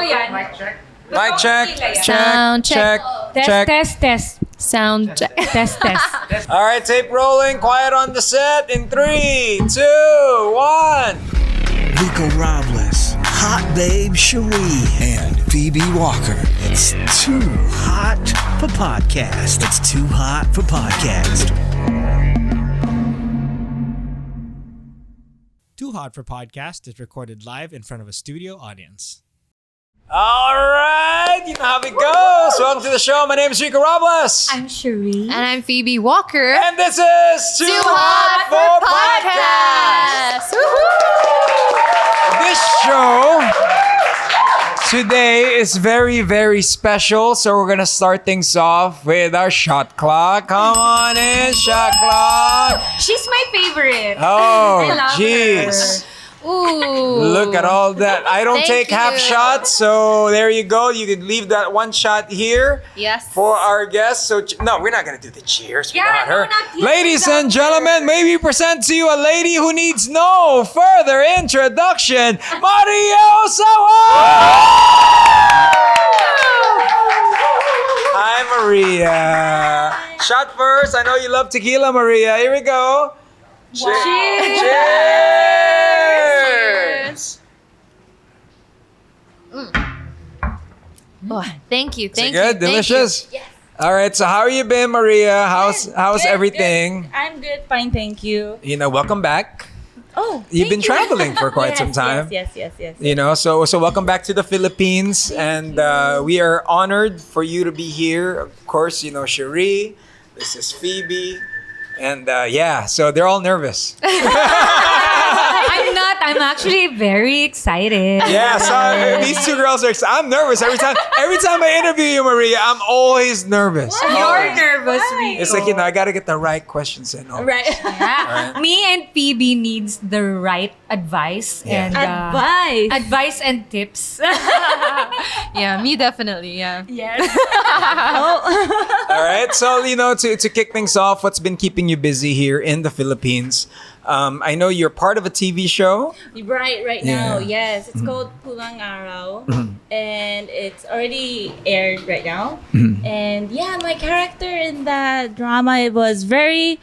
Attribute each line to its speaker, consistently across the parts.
Speaker 1: yan.
Speaker 2: Mic check.
Speaker 3: Sound check.
Speaker 1: Test.
Speaker 3: Sound check.
Speaker 1: Test.
Speaker 2: All right, tape rolling. Quiet on the set in 3, 2, 1.
Speaker 4: Rico Robles, Hot Babe Sheree, and Phoebe Walker. It's too hot for podcast. It's too hot for podcast.
Speaker 5: Too Hot for Podcast is recorded live in front of a studio audience.
Speaker 2: All right, you know how it goes. Welcome to the show. My name is Rico Robles.
Speaker 1: I'm Sheree.
Speaker 3: And I'm Phoebe Walker.
Speaker 2: And this is Too Hot for Podcast. This show today is very, very special. So we're going to start things off with our shot clock. Come on in, shot clock.
Speaker 1: She's my favorite.
Speaker 2: Oh,
Speaker 1: I love
Speaker 2: jeez.
Speaker 1: her.
Speaker 3: Ooh.
Speaker 2: Look at all that. I don't
Speaker 3: Thank
Speaker 2: take half
Speaker 3: you.
Speaker 2: shots, so there you go. You can leave that one shot here
Speaker 3: Yes.
Speaker 2: for our guests. So no, we're not gonna do the cheers without her.
Speaker 1: not yet.
Speaker 2: Ladies and gentlemen, may we present to you a lady who needs no further introduction, Maria Ozawa. Hi, Maria. Shot first. I know you love tequila, Maria. Here we go.
Speaker 1: Cheers.
Speaker 2: Cheers.
Speaker 3: Oh, thank you.
Speaker 2: Is it
Speaker 3: Thank
Speaker 2: good?
Speaker 3: you.
Speaker 2: Delicious? Yes. All right. So how are you been, Maria? How's
Speaker 6: Good,
Speaker 2: everything?
Speaker 6: good. I'm good, fine, thank you.
Speaker 2: You know, welcome back.
Speaker 6: Oh,
Speaker 2: You've been
Speaker 6: thank you.
Speaker 2: traveling for quite some time.
Speaker 6: Yes.
Speaker 2: You know, so welcome back to the Philippines, and we are honored for you to be here. Of course, you know Sheree. This is Phoebe, and yeah, so they're all nervous.
Speaker 1: I'm not. I'm actually very excited.
Speaker 2: Yeah, so these two girls are. I'm nervous every time. Every time I interview you, Maria, I'm always nervous.
Speaker 1: You're
Speaker 2: Always.
Speaker 1: nervous, Rico.
Speaker 2: It's like, you know, I gotta get the right questions in. always.
Speaker 6: Right.
Speaker 1: Yeah. Me and Phoebe needs the right advice
Speaker 2: Yeah.
Speaker 1: and
Speaker 6: Advice.
Speaker 1: and tips.
Speaker 3: Yeah, me definitely. Yeah.
Speaker 1: Yes.
Speaker 2: All right. So, you know, to kick things off, what's been keeping you busy here in the Philippines? I know you're part of a TV show.
Speaker 6: Right
Speaker 2: Yeah.
Speaker 6: now, yes. It's called Pulang Araw. And it's already aired right now. And yeah, my character in that drama, it was very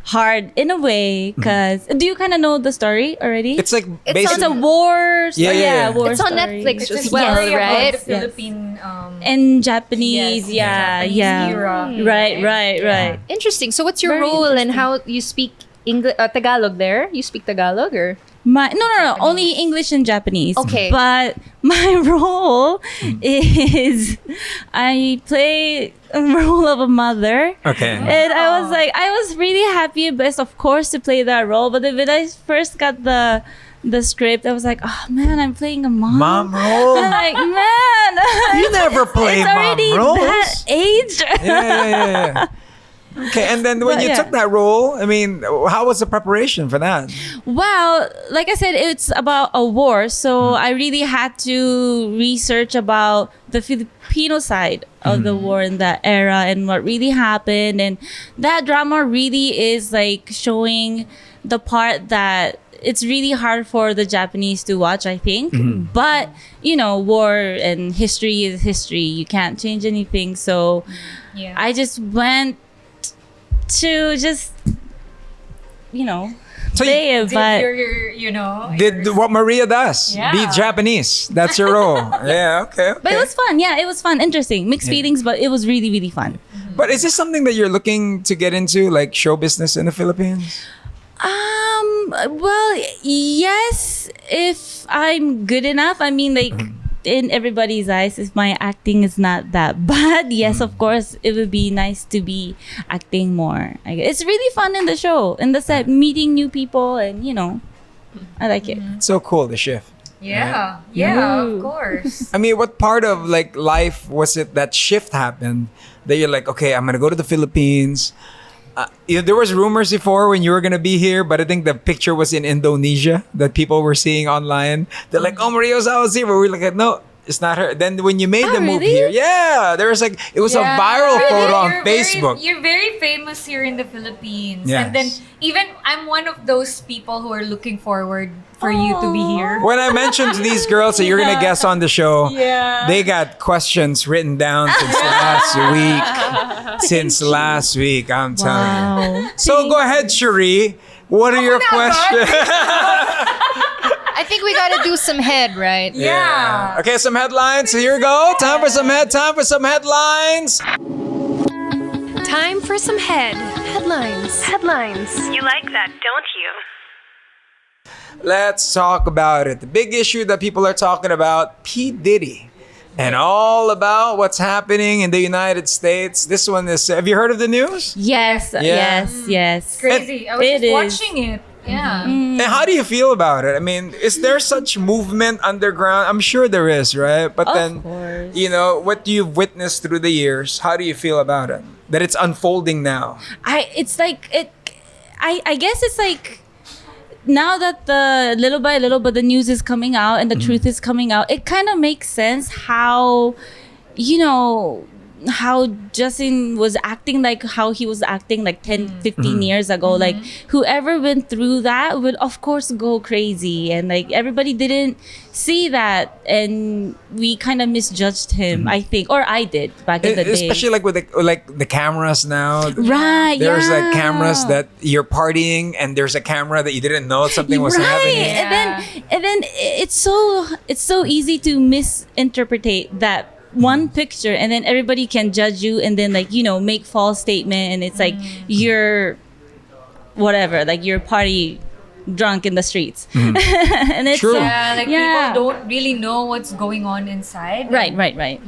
Speaker 6: hard in a way because do you kind of know the story already?
Speaker 2: It's like
Speaker 3: It's
Speaker 2: basically
Speaker 6: It's a war story.
Speaker 2: Yeah.
Speaker 6: War
Speaker 3: It's on
Speaker 6: story.
Speaker 3: Netflix
Speaker 1: It's
Speaker 3: as
Speaker 1: a
Speaker 3: well,
Speaker 1: story about
Speaker 3: right?
Speaker 1: the Philippine
Speaker 6: In Japanese,
Speaker 1: Japanese
Speaker 6: yeah.
Speaker 1: era.
Speaker 6: Right.
Speaker 3: Interesting. So what's your
Speaker 6: Very
Speaker 3: role and how you speak English, Tagalog there? You speak Tagalog or?
Speaker 6: No. Only English and Japanese.
Speaker 3: Okay.
Speaker 6: But my role is I play a role of a mother.
Speaker 2: Okay.
Speaker 6: And I was really happy, best of course, to play that role. But then when I first got the script, I was like, oh man, I'm playing a mom.
Speaker 2: Mom role.
Speaker 6: I'm like, man,
Speaker 2: You never play
Speaker 6: it's
Speaker 2: mom
Speaker 6: already
Speaker 2: roles.
Speaker 6: that age.
Speaker 2: Yeah. Okay, and then when
Speaker 6: But
Speaker 2: you
Speaker 6: yeah.
Speaker 2: took that role, I mean, how was the preparation for that?
Speaker 6: Well, like I said, it's about a war. So I really had to research about the Filipino side of the war in that era and what really happened. And that drama really is like showing the part that it's really hard for the Japanese to watch, I think. But, you know, war and history is history. You can't change anything. So
Speaker 1: Yeah.
Speaker 6: I just went to just, you know,
Speaker 2: So
Speaker 6: play it. But
Speaker 2: Did what Maria does.
Speaker 1: Yeah.
Speaker 2: Be Japanese. That's your role. Yeah, okay.
Speaker 6: But it was fun. Yeah, it was fun. Interesting. Mixed feelings, but it was really, really fun.
Speaker 2: But is this something that you're looking to get into, like show business in the Philippines?
Speaker 6: Well, yes, if I'm good enough. I mean, like, in everybody's eyes, if my acting is not that bad, yes, of course, it would be nice to be acting more. It's really fun in the show, in the set, meeting new people, and, you know, I like it.
Speaker 2: It's so cool, the shift.
Speaker 1: Yeah,
Speaker 6: Ooh.
Speaker 1: of course.
Speaker 2: I mean, what part of like life was it that shift happened that you're like, okay, I'm gonna go to the Philippines. There was rumors before when you were gonna be here, but I think the picture was in Indonesia that people were seeing online. They're like, "Oh, Maria Ozawa's here," but we're like, "No, It's not her. Then when you made the move
Speaker 6: really?
Speaker 2: here, yeah, there was like it was a
Speaker 1: Yeah.
Speaker 2: viral
Speaker 1: Really?
Speaker 2: photo on
Speaker 1: You're
Speaker 2: Facebook.
Speaker 1: You're very famous here in the Philippines.
Speaker 2: Yes.
Speaker 1: And then even I'm one of those people who are looking forward for you to be here.
Speaker 2: When I mentioned to these girls that you're gonna guest on the show, they got questions written down since last week. Since last week, I'm telling you. So go ahead, Sheree. What are your questions?
Speaker 7: I think we gotta do some head, right?
Speaker 1: Yeah.
Speaker 2: Okay, some headlines. So here we go. Time for some headlines.
Speaker 8: Time for some headlines. You like that, don't you?
Speaker 2: Let's talk about it. The big issue that people are talking about, P. Diddy. And all about what's happening in the United States. This one is, have you heard of the news?
Speaker 6: Yes, yes.
Speaker 1: Crazy. I was
Speaker 6: It
Speaker 1: just
Speaker 6: is.
Speaker 1: watching it. Yeah.
Speaker 2: And how do you feel about it? I mean, is there such movement underground? I'm sure there is, right? But then,
Speaker 6: course.
Speaker 2: you know, what you've witnessed through the years, how do you feel about it? That it's unfolding now.
Speaker 6: I guess it's like now that the little by little but the news is coming out and the truth is coming out, it kind of makes sense how, you know, how Justin was acting like how he was acting like 10 15 years ago. Like whoever went through that would of course go crazy, and like everybody didn't see that, and we kind of misjudged him, I think, or I did back in the day.
Speaker 2: Especially like with the camoras now.
Speaker 6: Right,
Speaker 2: There's like
Speaker 6: yeah.
Speaker 2: cameras that you're partying, and there's a camera that you didn't know something was happening.
Speaker 6: And then it's so easy to misinterpret that one picture, and then everybody can judge you, and then like, you know, make false statement, and it's like you're whatever, like you're party drunk in the streets. And it's
Speaker 2: True.
Speaker 1: Yeah, like
Speaker 6: Yeah.
Speaker 1: people don't really know what's going on inside.
Speaker 6: right.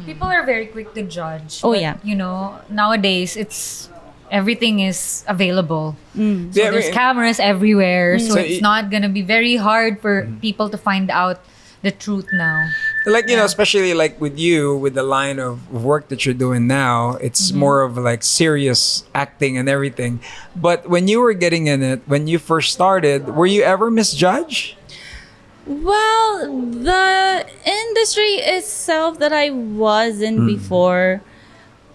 Speaker 1: People are very quick to judge.
Speaker 6: Oh,
Speaker 1: but,
Speaker 6: yeah.
Speaker 1: You know, nowadays everything is available. So
Speaker 2: Yeah, I
Speaker 1: there's
Speaker 2: mean-
Speaker 1: cameras everywhere. So
Speaker 2: So
Speaker 1: it's
Speaker 2: it-
Speaker 1: not gonna be very hard for people to find out the truth now.
Speaker 2: Like, you know, especially like with you, with the line of work that you're doing now, it's more of like serious acting and everything. But when you were getting in it, when you first started, were you ever misjudged?
Speaker 6: Well, the industry itself that I was in before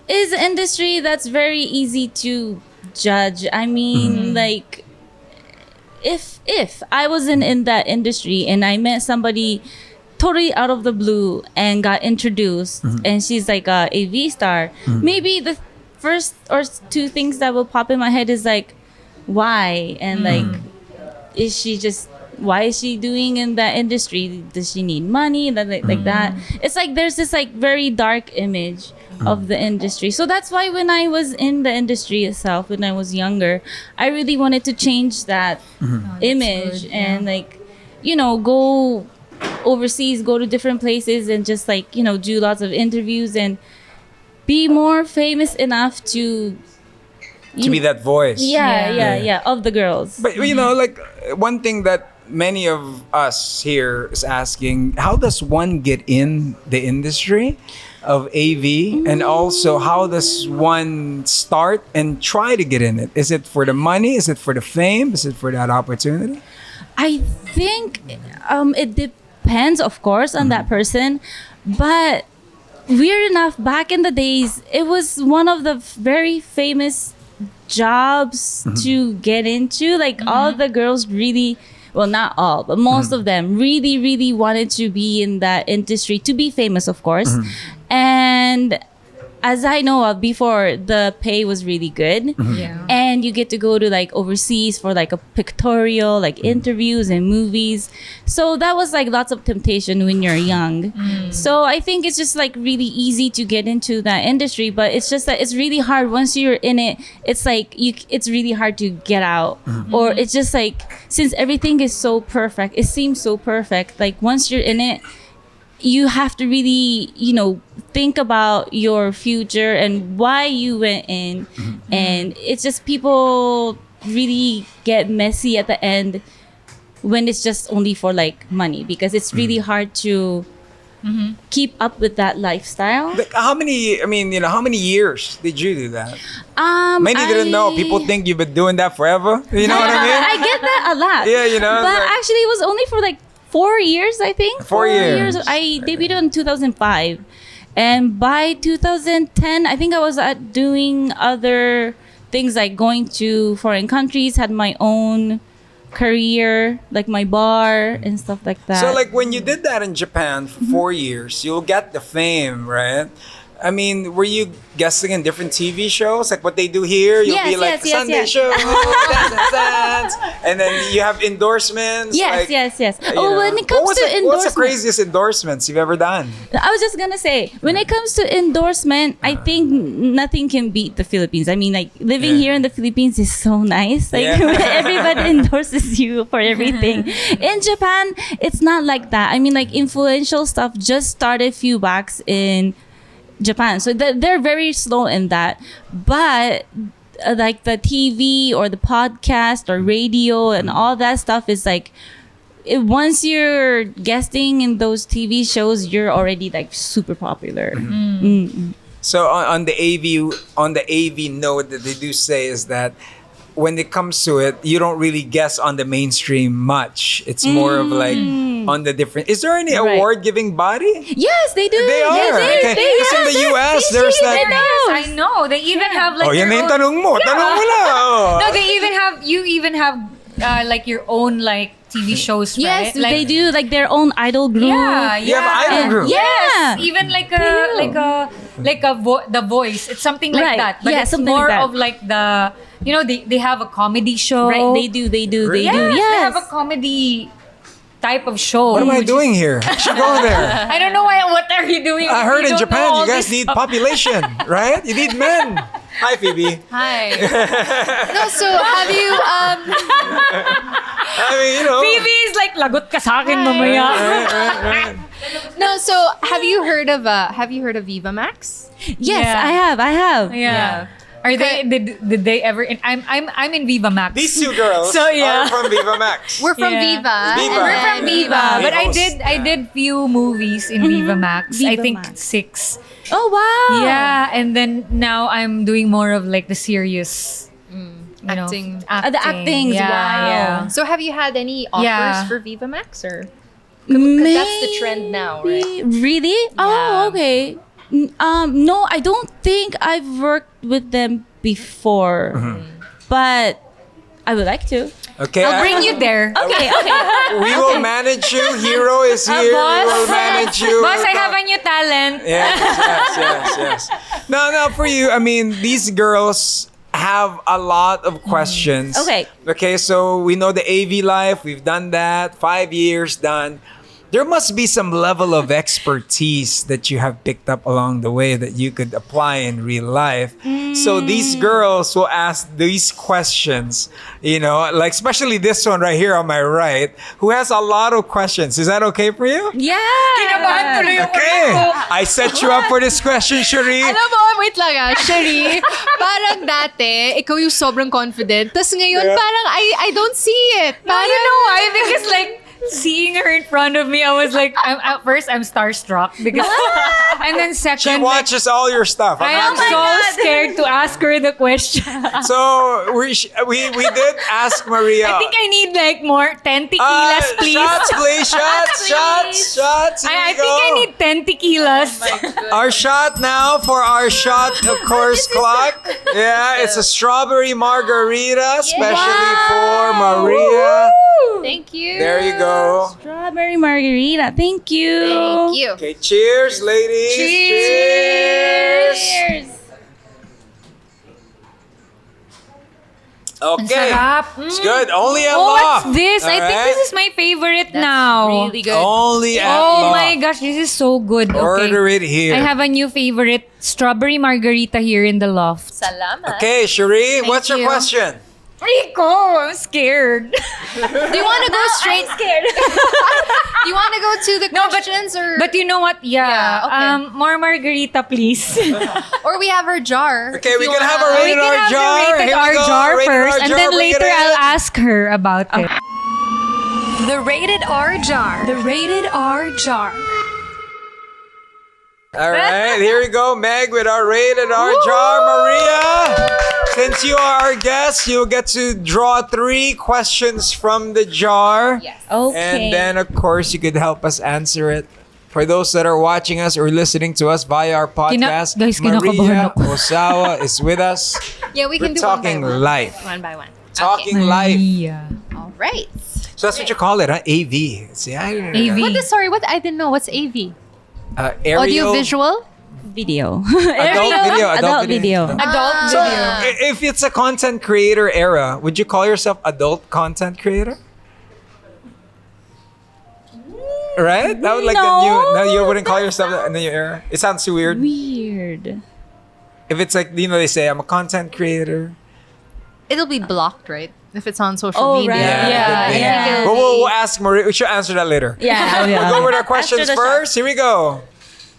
Speaker 6: is an industry that's very easy to judge. I mean, like, if I wasn't in that industry and I met somebody totally out of the blue and got introduced, and she's like a AV star, maybe the first or two things that will pop in my head is like, why? And like, why is she doing in that industry? Does she need money? Like that. It's like there's this like very dark image of the industry. So that's why when I was in the industry itself, when I was younger, I really wanted to change that image and like, you know, go overseas, go to different places, and just like, you know, do lots of interviews and be more famous enough to
Speaker 2: To be that voice.
Speaker 6: yeah, of the girls.
Speaker 2: But you know, like one thing that many of us here is asking, how does one get in the industry of AV? And also, how does one start and try to get in it? Is it for the money? Is it for the fame? Is it for that opportunity?
Speaker 6: I think it depends, of course, on that person. But weird enough, back in the days, it was one of the very famous jobs to get into. Like all the girls really, well, not all, but most of them really, really wanted to be in that industry, to be famous, of course. And as I know of before, the pay was really good.
Speaker 1: Yeah.
Speaker 6: And you get to go to like overseas for like a pictorial, like interviews and movies. So that was like lots of temptation when you're young. So I think it's just like really easy to get into that industry, but it's just that it's really hard once you're in it. It's like it's really hard to get out. Or it's just like, since everything is so perfect, it seems so perfect. Like once you're in it, you have to really, you know, think about your future and why you went in. And it's just, people really get messy at the end when it's just only for like money, because it's really hard to keep up with that lifestyle.
Speaker 2: Like, how many years did you do that? Many didn't know. People think you've been doing that forever. You know what I mean?
Speaker 6: I get that a lot.
Speaker 2: Yeah, you know,
Speaker 6: But
Speaker 2: like-
Speaker 6: actually, it was only for like 4 years, I think.
Speaker 2: 4 years.
Speaker 6: I debuted in 2005. And by 2010, I think I was doing other things like going to foreign countries, had my own career, like my bar and stuff like that.
Speaker 2: So like when you did that in Japan for 4 years, you'll get the fame, right? I mean, were you guesting in different TV shows? Like what they do here? You'll be like, Sunday show, dance. And then you have endorsements.
Speaker 6: Yes.
Speaker 2: you
Speaker 6: Oh,
Speaker 2: know.
Speaker 6: when it comes to endorsement.
Speaker 2: What's the craziest endorsements you've ever done?
Speaker 6: I was just gonna say, when it comes to endorsement, I think nothing can beat the Philippines. I mean, like living here in the Philippines is so nice. Like everybody endorses you for everything. In Japan, it's not like that. I mean, like influential stuff just started few backs in Japan, so they're very slow in that. But like the TV or the podcast or radio and all that stuff is like, once you're guesting in those TV shows, you're already like super popular.
Speaker 2: So on the AV note that they do say is that when it comes to it, you don't really guess on the mainstream much. It's more of like on the different. Is there any award giving body?
Speaker 6: Yes, they do.
Speaker 2: They are.
Speaker 6: Yes,
Speaker 2: Okay. Because in the US, there's that.
Speaker 1: Yes, I know. They even have like.
Speaker 2: Oh, yan na
Speaker 1: their
Speaker 2: yung
Speaker 1: own-
Speaker 2: tanong mo. Tanong mo na. Oh.
Speaker 1: No, they even have. You even have like your own like TV shows, right?
Speaker 6: Yes,
Speaker 1: like,
Speaker 6: they do like their own idol group.
Speaker 1: Yeah,
Speaker 2: You have
Speaker 1: yeah.
Speaker 2: idol group.
Speaker 6: Yeah.
Speaker 1: Even like
Speaker 6: They do.
Speaker 1: The Voice. It's something like
Speaker 6: Right.
Speaker 1: that. But
Speaker 6: Yeah,
Speaker 1: it's
Speaker 6: something
Speaker 1: more
Speaker 6: like that.
Speaker 1: of like the they have a comedy show.
Speaker 6: Right, they do.
Speaker 1: Yes, they have a comedy type of show.
Speaker 2: What am I
Speaker 1: which
Speaker 2: doing here? I should go there.
Speaker 1: I don't know what are you doing.
Speaker 2: I
Speaker 1: if
Speaker 2: heard
Speaker 1: you
Speaker 2: in
Speaker 1: don't know
Speaker 2: Japan
Speaker 1: all
Speaker 2: you guys
Speaker 1: this
Speaker 2: need
Speaker 1: stuff?
Speaker 2: population, right? You need men. Hi, Phoebe.
Speaker 7: Hi. No, so have you
Speaker 2: I mean, you know.
Speaker 1: Phoebe is like lagot ka sa akin mamaya.
Speaker 2: Right.
Speaker 7: no, so have you heard of Viva Max?
Speaker 6: Yes,
Speaker 1: Yeah.
Speaker 6: I have.
Speaker 1: Yeah. Are they did they ever I'm in Viva Max.
Speaker 2: These two girls
Speaker 1: So, yeah.
Speaker 2: are from Viva Max.
Speaker 7: We're from
Speaker 1: Yeah.
Speaker 7: Viva.
Speaker 2: Viva.
Speaker 7: and
Speaker 2: We're
Speaker 7: then-
Speaker 1: from Viva, but I did few movies in Viva Max. I
Speaker 6: Viva
Speaker 1: think
Speaker 6: Max.
Speaker 1: 6.
Speaker 6: Oh wow.
Speaker 1: Yeah, and then now I'm doing more of like the serious
Speaker 7: Acting.
Speaker 6: The actings,
Speaker 1: Yeah,
Speaker 6: wow.
Speaker 1: yeah.
Speaker 7: So have you had any offers
Speaker 1: Yeah.
Speaker 7: for Viva Max or? Because that's the trend now, right?
Speaker 6: Really?
Speaker 7: Yeah.
Speaker 6: Oh, okay. No, I don't think I've worked with them before, but I would like to.
Speaker 2: Okay.
Speaker 1: I'll bring you there.
Speaker 6: Okay.
Speaker 2: We will manage you. Hero is here. We
Speaker 1: boss.
Speaker 2: will manage you.
Speaker 1: Boss, I have a new talent.
Speaker 2: Yes. No, for you, I mean, these girls have a lot of questions. Okay, so we know the AV life. We've done that. 5 years done. There must be some level of expertise that you have picked up along the way that you could apply in real life. So these girls will ask these questions, like especially this one right here on my right, who has a lot of questions. Is that okay for you?
Speaker 6: Yeah.
Speaker 1: Kinabahan tuloy ako.
Speaker 2: Okay. I set you up for this question, Sheree.
Speaker 7: Alam mo, wait lang Sheree, parang dati, ikaw yung sobrang confident. Tapos ngayon, parang I don't see it.
Speaker 1: No,
Speaker 7: Parang,
Speaker 1: you know why? Because like seeing her in front of me, I was like, at first I'm starstruck because, and then
Speaker 2: She
Speaker 1: second,
Speaker 2: watches all your stuff.
Speaker 1: I am so scared to ask her the question.
Speaker 2: So we did ask Maria.
Speaker 1: I think I need like more 10 tequilas, please.
Speaker 2: Shots, please. Shots. Here
Speaker 1: I
Speaker 2: we
Speaker 1: think I
Speaker 2: go.
Speaker 1: need 10 tequilas.
Speaker 2: Our shot now for our shot, of course, clock. Yeah, it's a strawberry margarita, especially for Maria.
Speaker 7: thank you.
Speaker 2: There you go.
Speaker 6: Strawberry margarita. Thank you.
Speaker 7: Thank you.
Speaker 2: Okay, cheers, ladies. Cheers. Okay.
Speaker 1: Sarap.
Speaker 2: It's good. Only at
Speaker 1: Oh,
Speaker 2: Loft.
Speaker 1: what's this? I think
Speaker 2: Alright?
Speaker 1: this is my favorite now.
Speaker 7: Really good.
Speaker 2: Only at
Speaker 1: Oh
Speaker 2: Loft.
Speaker 1: my gosh, this is so good.
Speaker 2: Order
Speaker 1: Okay.
Speaker 2: it here.
Speaker 1: I have a new favorite, strawberry margarita here in the loft.
Speaker 7: Salamat.
Speaker 2: Okay, Sheree, what's your
Speaker 7: you.
Speaker 2: question?
Speaker 1: Rico, I'm scared.
Speaker 7: Do you want to go straight?
Speaker 1: scared.
Speaker 7: Do you want to go to the
Speaker 1: No,
Speaker 7: questions or?
Speaker 1: But you know what? Yeah.
Speaker 7: Yeah, okay.
Speaker 1: More margarita, please.
Speaker 7: or we have our jar.
Speaker 2: Okay,
Speaker 7: if
Speaker 2: we
Speaker 7: you
Speaker 2: can
Speaker 7: wanna-
Speaker 2: have a
Speaker 1: We
Speaker 2: rated
Speaker 1: can
Speaker 2: R
Speaker 1: have
Speaker 2: jar.
Speaker 1: the rated
Speaker 2: Here we
Speaker 1: R
Speaker 2: go.
Speaker 1: jar
Speaker 2: Rated
Speaker 1: first,
Speaker 2: R
Speaker 1: and
Speaker 2: jar,
Speaker 1: then
Speaker 2: bring it
Speaker 1: later I'll
Speaker 2: in.
Speaker 1: ask her about it.
Speaker 8: The rated R jar. The rated R jar.
Speaker 2: All right, here we go, Meg, with our rated R jar. Maria, since you are our guest, you'll get to draw 3 questions from the jar.
Speaker 7: Yes.
Speaker 6: Okay.
Speaker 2: And then, of course, you could help us answer it. For those that are watching us or listening to us via our podcast,
Speaker 1: Guys, kinakabahan
Speaker 2: Maria
Speaker 1: ako.
Speaker 2: Ozawa is with us.
Speaker 7: Yeah, we can
Speaker 2: We're
Speaker 7: do one
Speaker 2: talking
Speaker 7: by one.
Speaker 2: life.
Speaker 7: One by one.
Speaker 2: Talking life.
Speaker 1: Maria.
Speaker 7: All right.
Speaker 2: So that's what you call it, huh? AV. See, I don't know.
Speaker 1: AV.
Speaker 7: What? I didn't know. What's AV?
Speaker 2: Aerial,
Speaker 7: Audio visual?
Speaker 6: Video.
Speaker 2: Adult video.
Speaker 1: Adult
Speaker 2: So,
Speaker 1: video.
Speaker 2: if it's a content creator era, would you call yourself adult content creator? Right? That would like the new. No, you wouldn't call yourself that in the new era. It sounds too weird.
Speaker 6: Weird.
Speaker 2: If it's like they say I'm a content creator.
Speaker 7: It'll be blocked, right? If it's on social
Speaker 6: Oh,
Speaker 7: media.
Speaker 6: right.
Speaker 1: Yeah,
Speaker 2: could be.
Speaker 1: yeah.
Speaker 2: But we'll ask Maria. We should answer that later.
Speaker 6: Yeah.
Speaker 2: We'll go with our questions
Speaker 6: After the
Speaker 2: first. Here we go.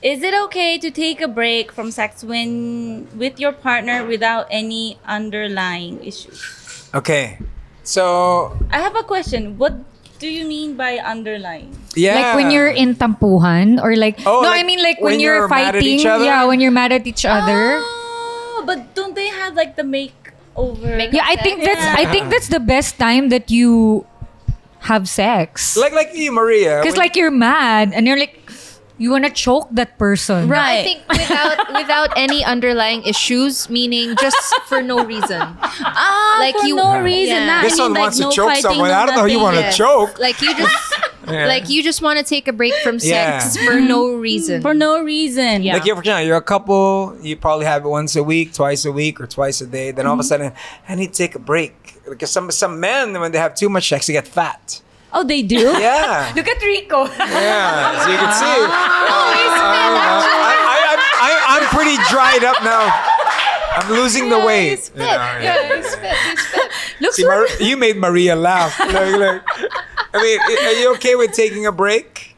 Speaker 6: Is it okay to take a break from sex when with your partner without any underlying issues?
Speaker 2: Okay. So,
Speaker 6: I have a question. What do you mean by underlying?
Speaker 2: yeah.
Speaker 1: Like when you're in tampuhan or like
Speaker 2: Oh,
Speaker 1: no,
Speaker 2: like
Speaker 1: I mean like
Speaker 2: when
Speaker 1: when you're
Speaker 2: you're mad at
Speaker 1: fighting.
Speaker 2: each other?
Speaker 1: Yeah, when you're mad at each other.
Speaker 6: Oh, but don't they have like the makeover?
Speaker 1: Yeah, I think that's the best time that you have sex.
Speaker 2: like you, Maria.
Speaker 1: Because
Speaker 2: when-
Speaker 1: like you're mad and you're like you wanna choke that person.
Speaker 6: Right.
Speaker 7: I think without any underlying issues, meaning just for no reason.
Speaker 6: Like
Speaker 7: for
Speaker 6: no reason.
Speaker 7: Yeah.
Speaker 6: Nah,
Speaker 2: this
Speaker 6: I mean,
Speaker 2: one
Speaker 6: like,
Speaker 2: wants
Speaker 6: no
Speaker 2: to choke
Speaker 6: fighting,
Speaker 2: someone.
Speaker 6: no
Speaker 2: I don't know. You
Speaker 6: nothing.
Speaker 2: want to
Speaker 7: Yes.
Speaker 2: choke?
Speaker 7: Like you just
Speaker 2: Yeah.
Speaker 7: like you just want to take a break from sex
Speaker 2: Yeah.
Speaker 7: for no reason.
Speaker 6: For no reason.
Speaker 7: Yeah.
Speaker 2: Like you're a couple, you probably have it once a week, twice a week, or twice a day. Then all of a sudden, I need to take a break. Because some men, when they have too much sex, they get fat.
Speaker 6: Oh, they do?
Speaker 2: Yeah.
Speaker 1: Look at Rico.
Speaker 2: Yeah. So you can see.
Speaker 7: Oh,
Speaker 2: I'm pretty dried up now. I'm losing the weight.
Speaker 7: He's fit. Yeah, he's fit. He's fit.
Speaker 1: Looks
Speaker 2: See, you made Maria laugh. Like, I mean, are you okay with taking a break?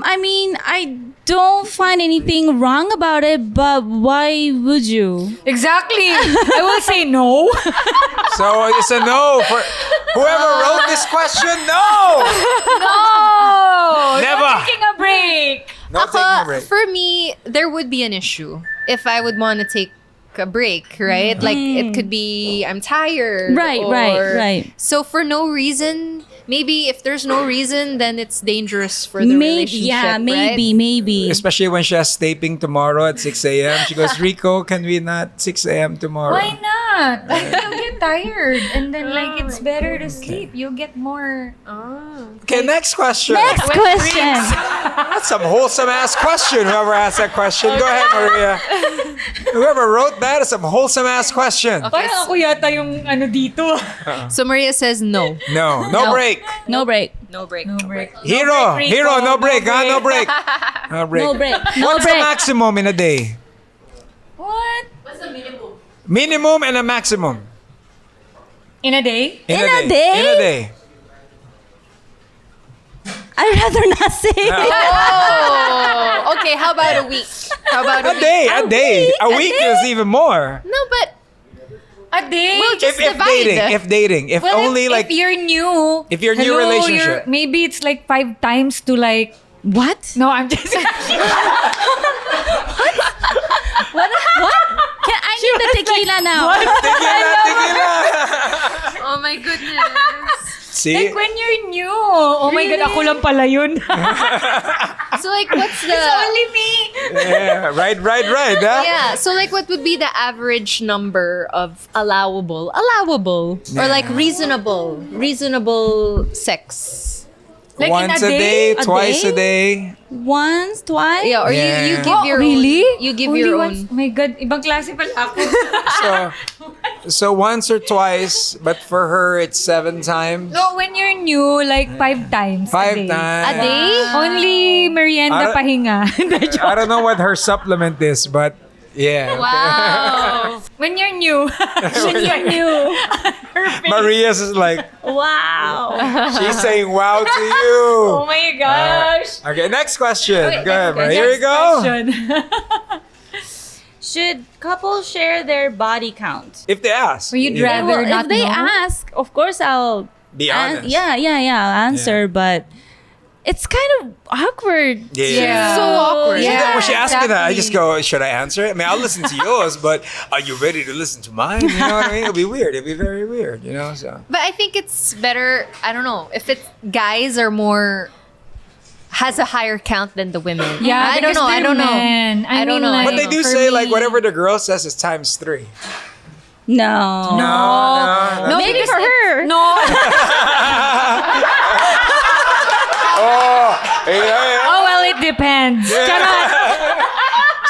Speaker 6: I mean, I don't find anything wrong about it, but why would you?
Speaker 1: exactly. I will say no.
Speaker 2: So it's a no for whoever wrote this question. No,
Speaker 1: No.
Speaker 2: Never.
Speaker 1: No taking a break.
Speaker 2: no taking a break.
Speaker 7: For me, there would be an issue if I would want to take a break, right? Like it could be I'm tired.
Speaker 6: Right, right.
Speaker 7: So for no reason, maybe if there's no reason, then it's dangerous for the relationship.
Speaker 6: Yeah,
Speaker 7: right?
Speaker 6: maybe.
Speaker 2: Especially when she has taping tomorrow at 6 a.m. She goes, Rico, can we not 6 a.m. tomorrow?
Speaker 1: Why not? You'll get tired and then like it's better to sleep. You'll get more.
Speaker 2: Okay, next question.
Speaker 6: Next question.
Speaker 2: That's some wholesome ass question. Whoever asked that question. Go ahead, Maria. Whoever wrote that is some wholesome ass question.
Speaker 1: Parang ako yata yung ano dito.
Speaker 7: So Maria says no.
Speaker 2: No break.
Speaker 6: No break.
Speaker 7: No break.
Speaker 1: No break.
Speaker 2: Hero, no break, huh? No break. No break.
Speaker 6: No break. No
Speaker 2: What's the
Speaker 6: break.
Speaker 2: maximum in a day?
Speaker 1: What?
Speaker 2: Minimum and a maximum.
Speaker 1: In a day?
Speaker 2: In
Speaker 6: In a day?
Speaker 2: In a day.
Speaker 6: I'd rather not say.
Speaker 7: Oh, okay. How about a week? How about a
Speaker 2: A
Speaker 7: week?
Speaker 2: day. A week is even more.
Speaker 7: No, but
Speaker 1: A day?
Speaker 7: we'll just
Speaker 2: If
Speaker 7: divide.
Speaker 2: dating. If
Speaker 1: Well,
Speaker 2: only
Speaker 1: if
Speaker 2: like
Speaker 1: you're new.
Speaker 2: if you're new relationship.
Speaker 1: Maybe it's like 5 times to like.
Speaker 6: What?
Speaker 1: No, I'm just.
Speaker 6: What? Can I need the tequila now?
Speaker 2: tequila.
Speaker 7: Oh my goodness.
Speaker 2: See?
Speaker 1: Like when you're new. Oh my God, ako lang pala yun.
Speaker 7: So like, what's the?
Speaker 1: Only me.
Speaker 2: Yeah, right, huh?
Speaker 7: Yeah. So like, what would be the average number of allowable, or like reasonable sex?
Speaker 1: Like in
Speaker 2: Once
Speaker 1: a
Speaker 2: a
Speaker 1: day?
Speaker 2: day, twice a day.
Speaker 6: Once, twice?
Speaker 7: Yeah, or
Speaker 2: Yeah.
Speaker 7: you give your
Speaker 1: really?
Speaker 7: own. You give
Speaker 1: Only
Speaker 7: your
Speaker 1: once?
Speaker 7: own.
Speaker 1: Oh my God, ibang klase pala ako.
Speaker 2: So once or twice, but for her it's 7 times.
Speaker 1: No, when you're new, like 5 times.
Speaker 2: 5
Speaker 1: a day.
Speaker 2: times.
Speaker 7: A day?
Speaker 1: Only merienda
Speaker 2: I-
Speaker 1: pahinga.
Speaker 2: I don't know what her supplement is, but yeah.
Speaker 7: Wow.
Speaker 1: When you're new. When you're new.
Speaker 2: Maria's is like,
Speaker 6: Wow.
Speaker 2: she's saying wow to you.
Speaker 1: Oh my gosh.
Speaker 2: Okay, next question.
Speaker 1: Okay,
Speaker 2: Go ahead,
Speaker 1: next
Speaker 2: Maria. Here we go.
Speaker 1: question.
Speaker 6: Should couples share their body count?
Speaker 2: If they ask.
Speaker 1: You'd
Speaker 2: you know.
Speaker 1: rather
Speaker 6: Well,
Speaker 1: not
Speaker 6: if they
Speaker 1: know?
Speaker 6: ask, of course I'll
Speaker 2: Be honest.
Speaker 6: yeah, I'll answer, but it's kind of awkward.
Speaker 2: Yeah.
Speaker 7: So awkward.
Speaker 2: She whenever she asks me that, I
Speaker 1: exactly.
Speaker 2: just go, should I answer it? I mean, I'll listen to yours, but are you ready to listen to mine? You know what I mean? It'll be weird. It'll be very weird, you know? So
Speaker 7: But I think it's better, I don't know, if it's guys are more has a higher count than the women.
Speaker 1: Yeah,
Speaker 7: I don't
Speaker 1: because
Speaker 7: know. I
Speaker 1: they're
Speaker 7: don't know.
Speaker 1: men. I
Speaker 7: don't
Speaker 1: mean,
Speaker 7: know.
Speaker 1: like-
Speaker 2: But they do
Speaker 1: For
Speaker 2: say like
Speaker 1: me-
Speaker 2: whatever the girl says is times 3.
Speaker 6: No.
Speaker 2: No.
Speaker 6: Maybe for her.
Speaker 1: No.
Speaker 2: Oh, yeah.
Speaker 1: Oh, well, it depends.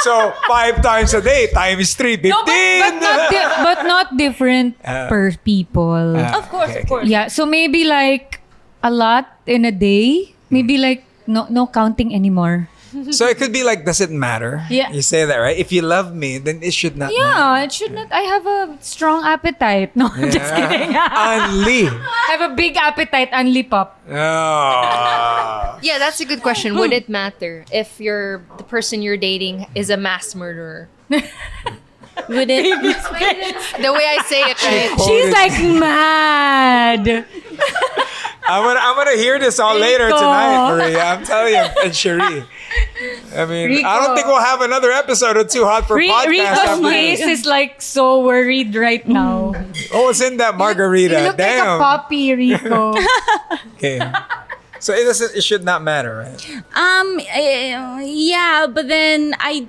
Speaker 2: So 5 times a day times 3, 15.
Speaker 1: No, but not different per people.
Speaker 6: Of course, of course.
Speaker 1: Yeah, so maybe like a lot in a day. Maybe like no counting anymore.
Speaker 2: So it could be like, does it matter?
Speaker 1: Yeah.
Speaker 2: You say that, right? If you love me, then it should not matter.
Speaker 1: Yeah, it should not. I have a strong appetite. No, I'm just kidding.
Speaker 2: Only.
Speaker 1: I have a big appetite, only pop.
Speaker 2: Oh.
Speaker 7: Yeah, that's a good question. Would it matter if the person you're dating is a mass murderer?
Speaker 6: Would it?
Speaker 7: The way I say it, right?
Speaker 1: She's like mad.
Speaker 2: I'm gonna hear this all later
Speaker 1: Rico.
Speaker 2: tonight, Maria. I'm telling you, and Sheree. I mean, I don't think we'll have another episode of Too Hot for Podcast.
Speaker 1: Rico's
Speaker 2: after
Speaker 1: face
Speaker 2: this.
Speaker 1: is like so worried right now.
Speaker 2: Oh, what's in that margarita?
Speaker 1: You look like a
Speaker 2: Damn.
Speaker 1: puppy, Rico.
Speaker 2: Okay. So it should not matter, right?
Speaker 6: Yeah, but then I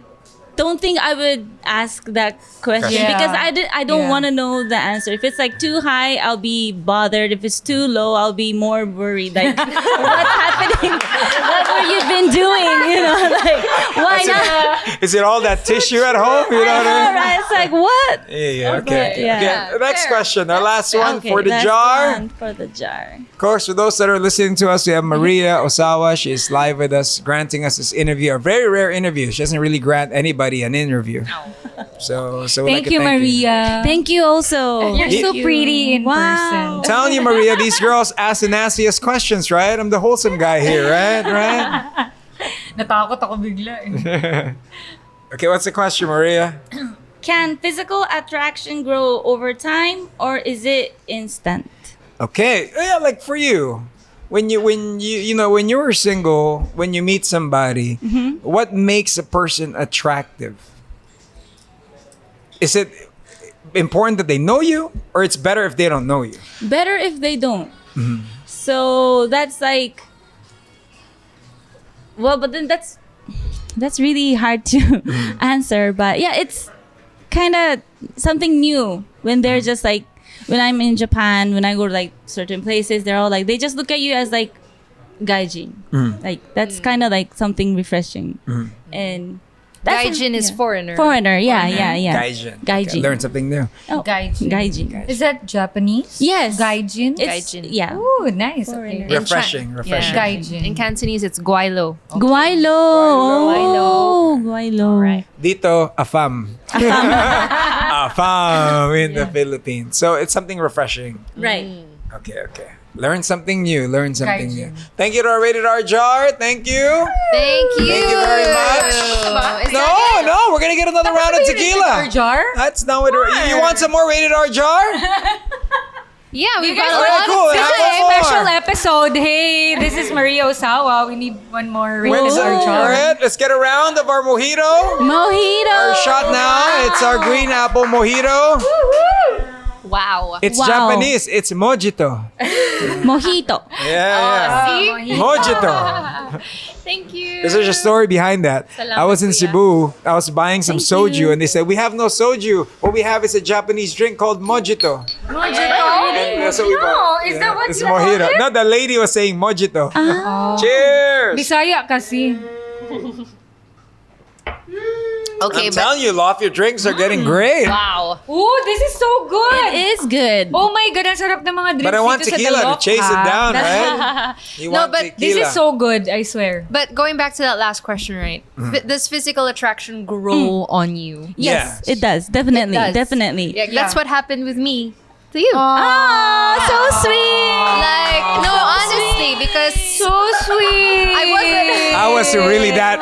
Speaker 6: don't think I would ask that question
Speaker 1: Yeah.
Speaker 6: because I don't
Speaker 1: Yeah.
Speaker 6: want to know the answer. If it's like too high, I'll be bothered. If it's too low, I'll be more worried. Like, what's happening? What have you been doing? You know, like, why not?
Speaker 2: Is it all that tissue at home? You know what I mean?
Speaker 6: Right? It's like, what?
Speaker 2: Yeah, okay.
Speaker 6: But, yeah.
Speaker 2: Okay. Next question. Our last one
Speaker 6: Okay,
Speaker 2: for the
Speaker 6: last
Speaker 2: jar.
Speaker 6: one for the jar.
Speaker 2: Of course, for those that are listening to us, we have Maria Ozawa. She is live with us, granting us this interview, a very rare interview. She doesn't really grant anybody an interview. So we'd like
Speaker 1: Thank
Speaker 2: to
Speaker 1: you, Maria.
Speaker 6: Thank you also.
Speaker 1: You're so pretty in
Speaker 6: Wow.
Speaker 1: person.
Speaker 2: I'm telling you, Maria, these girls ask the nastiest questions, right? I'm the wholesome guy here, right? Right?
Speaker 1: Natakot ako bigla eh.
Speaker 2: Okay, what's the question, Maria?
Speaker 6: Can physical attraction grow over time or is it instant?
Speaker 2: Okay, yeah, like for you, when you when you're single, when you meet somebody, what makes a person attractive? Is it important that they know you, or it's better if they don't know you?
Speaker 6: Better if they don't. So that's like, well, but then that's really hard to answer. But yeah, it's kind of something new when they're just like, when I'm in Japan, when I go to like certain places, they're all like, they just look at you as like gaijin. Like that's kind of like something refreshing. And that's
Speaker 7: Gaijin is foreigner.
Speaker 6: Foreigner, yeah.
Speaker 2: Gaijin.
Speaker 6: Gaijin.
Speaker 2: Okay, learn something new.
Speaker 6: Oh,
Speaker 1: Gaijin.
Speaker 6: Gaijin.
Speaker 1: Is that Japanese?
Speaker 6: Yes.
Speaker 1: Gaijin?
Speaker 6: It's,
Speaker 7: Gaijin.
Speaker 6: yeah.
Speaker 1: Ooh, nice.
Speaker 6: Foreigner.
Speaker 1: Okay.
Speaker 2: Refreshing. Refreshing.
Speaker 7: Yeah.
Speaker 1: Gaijin.
Speaker 7: In Cantonese, it's guaylo.
Speaker 6: Guaylo. Oh, Guaylo.
Speaker 7: Right.
Speaker 2: Dito, afam. Afam in the Philippines. So it's something refreshing.
Speaker 6: Right.
Speaker 2: Okay. Learn something new. Learn something
Speaker 1: Gaijin.
Speaker 2: new. Thank you to our Rated R Jar. Thank you.
Speaker 7: Thank you.
Speaker 2: Thank you very much.
Speaker 7: Is
Speaker 2: No,
Speaker 7: that it?
Speaker 2: we're gonna get another round of tequila.
Speaker 1: Jar?
Speaker 2: That's not what. You want some more Rated R Jar?
Speaker 7: Yeah, we've
Speaker 1: guys
Speaker 7: got a
Speaker 2: Alright,
Speaker 7: lot
Speaker 2: cool.
Speaker 7: of
Speaker 2: Have
Speaker 1: This is
Speaker 2: one
Speaker 1: a
Speaker 2: more.
Speaker 1: special episode. Hey, this is Maria Ozawa. We need one more
Speaker 2: When's
Speaker 1: rated R
Speaker 2: All
Speaker 1: jar.
Speaker 2: right, let's get a round of our mojito.
Speaker 6: Mojito.
Speaker 2: Our shot now. It's our green apple mojito.
Speaker 7: Wow.
Speaker 2: It's
Speaker 6: Wow.
Speaker 2: Japanese. It's mojito.
Speaker 6: Mojito.
Speaker 2: Yeah.
Speaker 7: See?
Speaker 2: Mojito.
Speaker 7: Thank you.
Speaker 2: There's a story behind that. I was in
Speaker 7: Kuya.
Speaker 2: Cebu. I was buying some soju, and they said, "We have no soju. What we have is a Japanese drink called mojito." And that's what we bought.
Speaker 1: is that what
Speaker 2: it's
Speaker 1: you call
Speaker 2: mojito.
Speaker 1: it?
Speaker 2: No, the lady was saying mojito.
Speaker 1: Oh.
Speaker 2: Cheers.
Speaker 1: Bisaya kasi.
Speaker 7: Okay,
Speaker 2: I'm
Speaker 7: but
Speaker 2: telling you, Lof, your drinks are getting great.
Speaker 7: wow.
Speaker 1: Ooh, this is so good.
Speaker 6: It is good.
Speaker 1: Oh my God, ang sarap ng mga drinks
Speaker 2: But I want
Speaker 1: dito sa
Speaker 2: tequila to
Speaker 1: Dalok,
Speaker 2: chase it
Speaker 1: ha?
Speaker 2: down, right? You
Speaker 7: No,
Speaker 2: want
Speaker 7: but
Speaker 2: tequila.
Speaker 1: This is so good, I swear.
Speaker 7: But going back to that last question, right? Does physical attraction grow on you?
Speaker 6: Yes,
Speaker 2: Yes.
Speaker 6: it does. Definitely.
Speaker 7: It does.
Speaker 6: Definitely.
Speaker 7: Yeah, that's what happened with me to you.
Speaker 6: Oh, so sweet.
Speaker 7: Like, no, honestly, because
Speaker 1: So sweet.
Speaker 2: I was really that.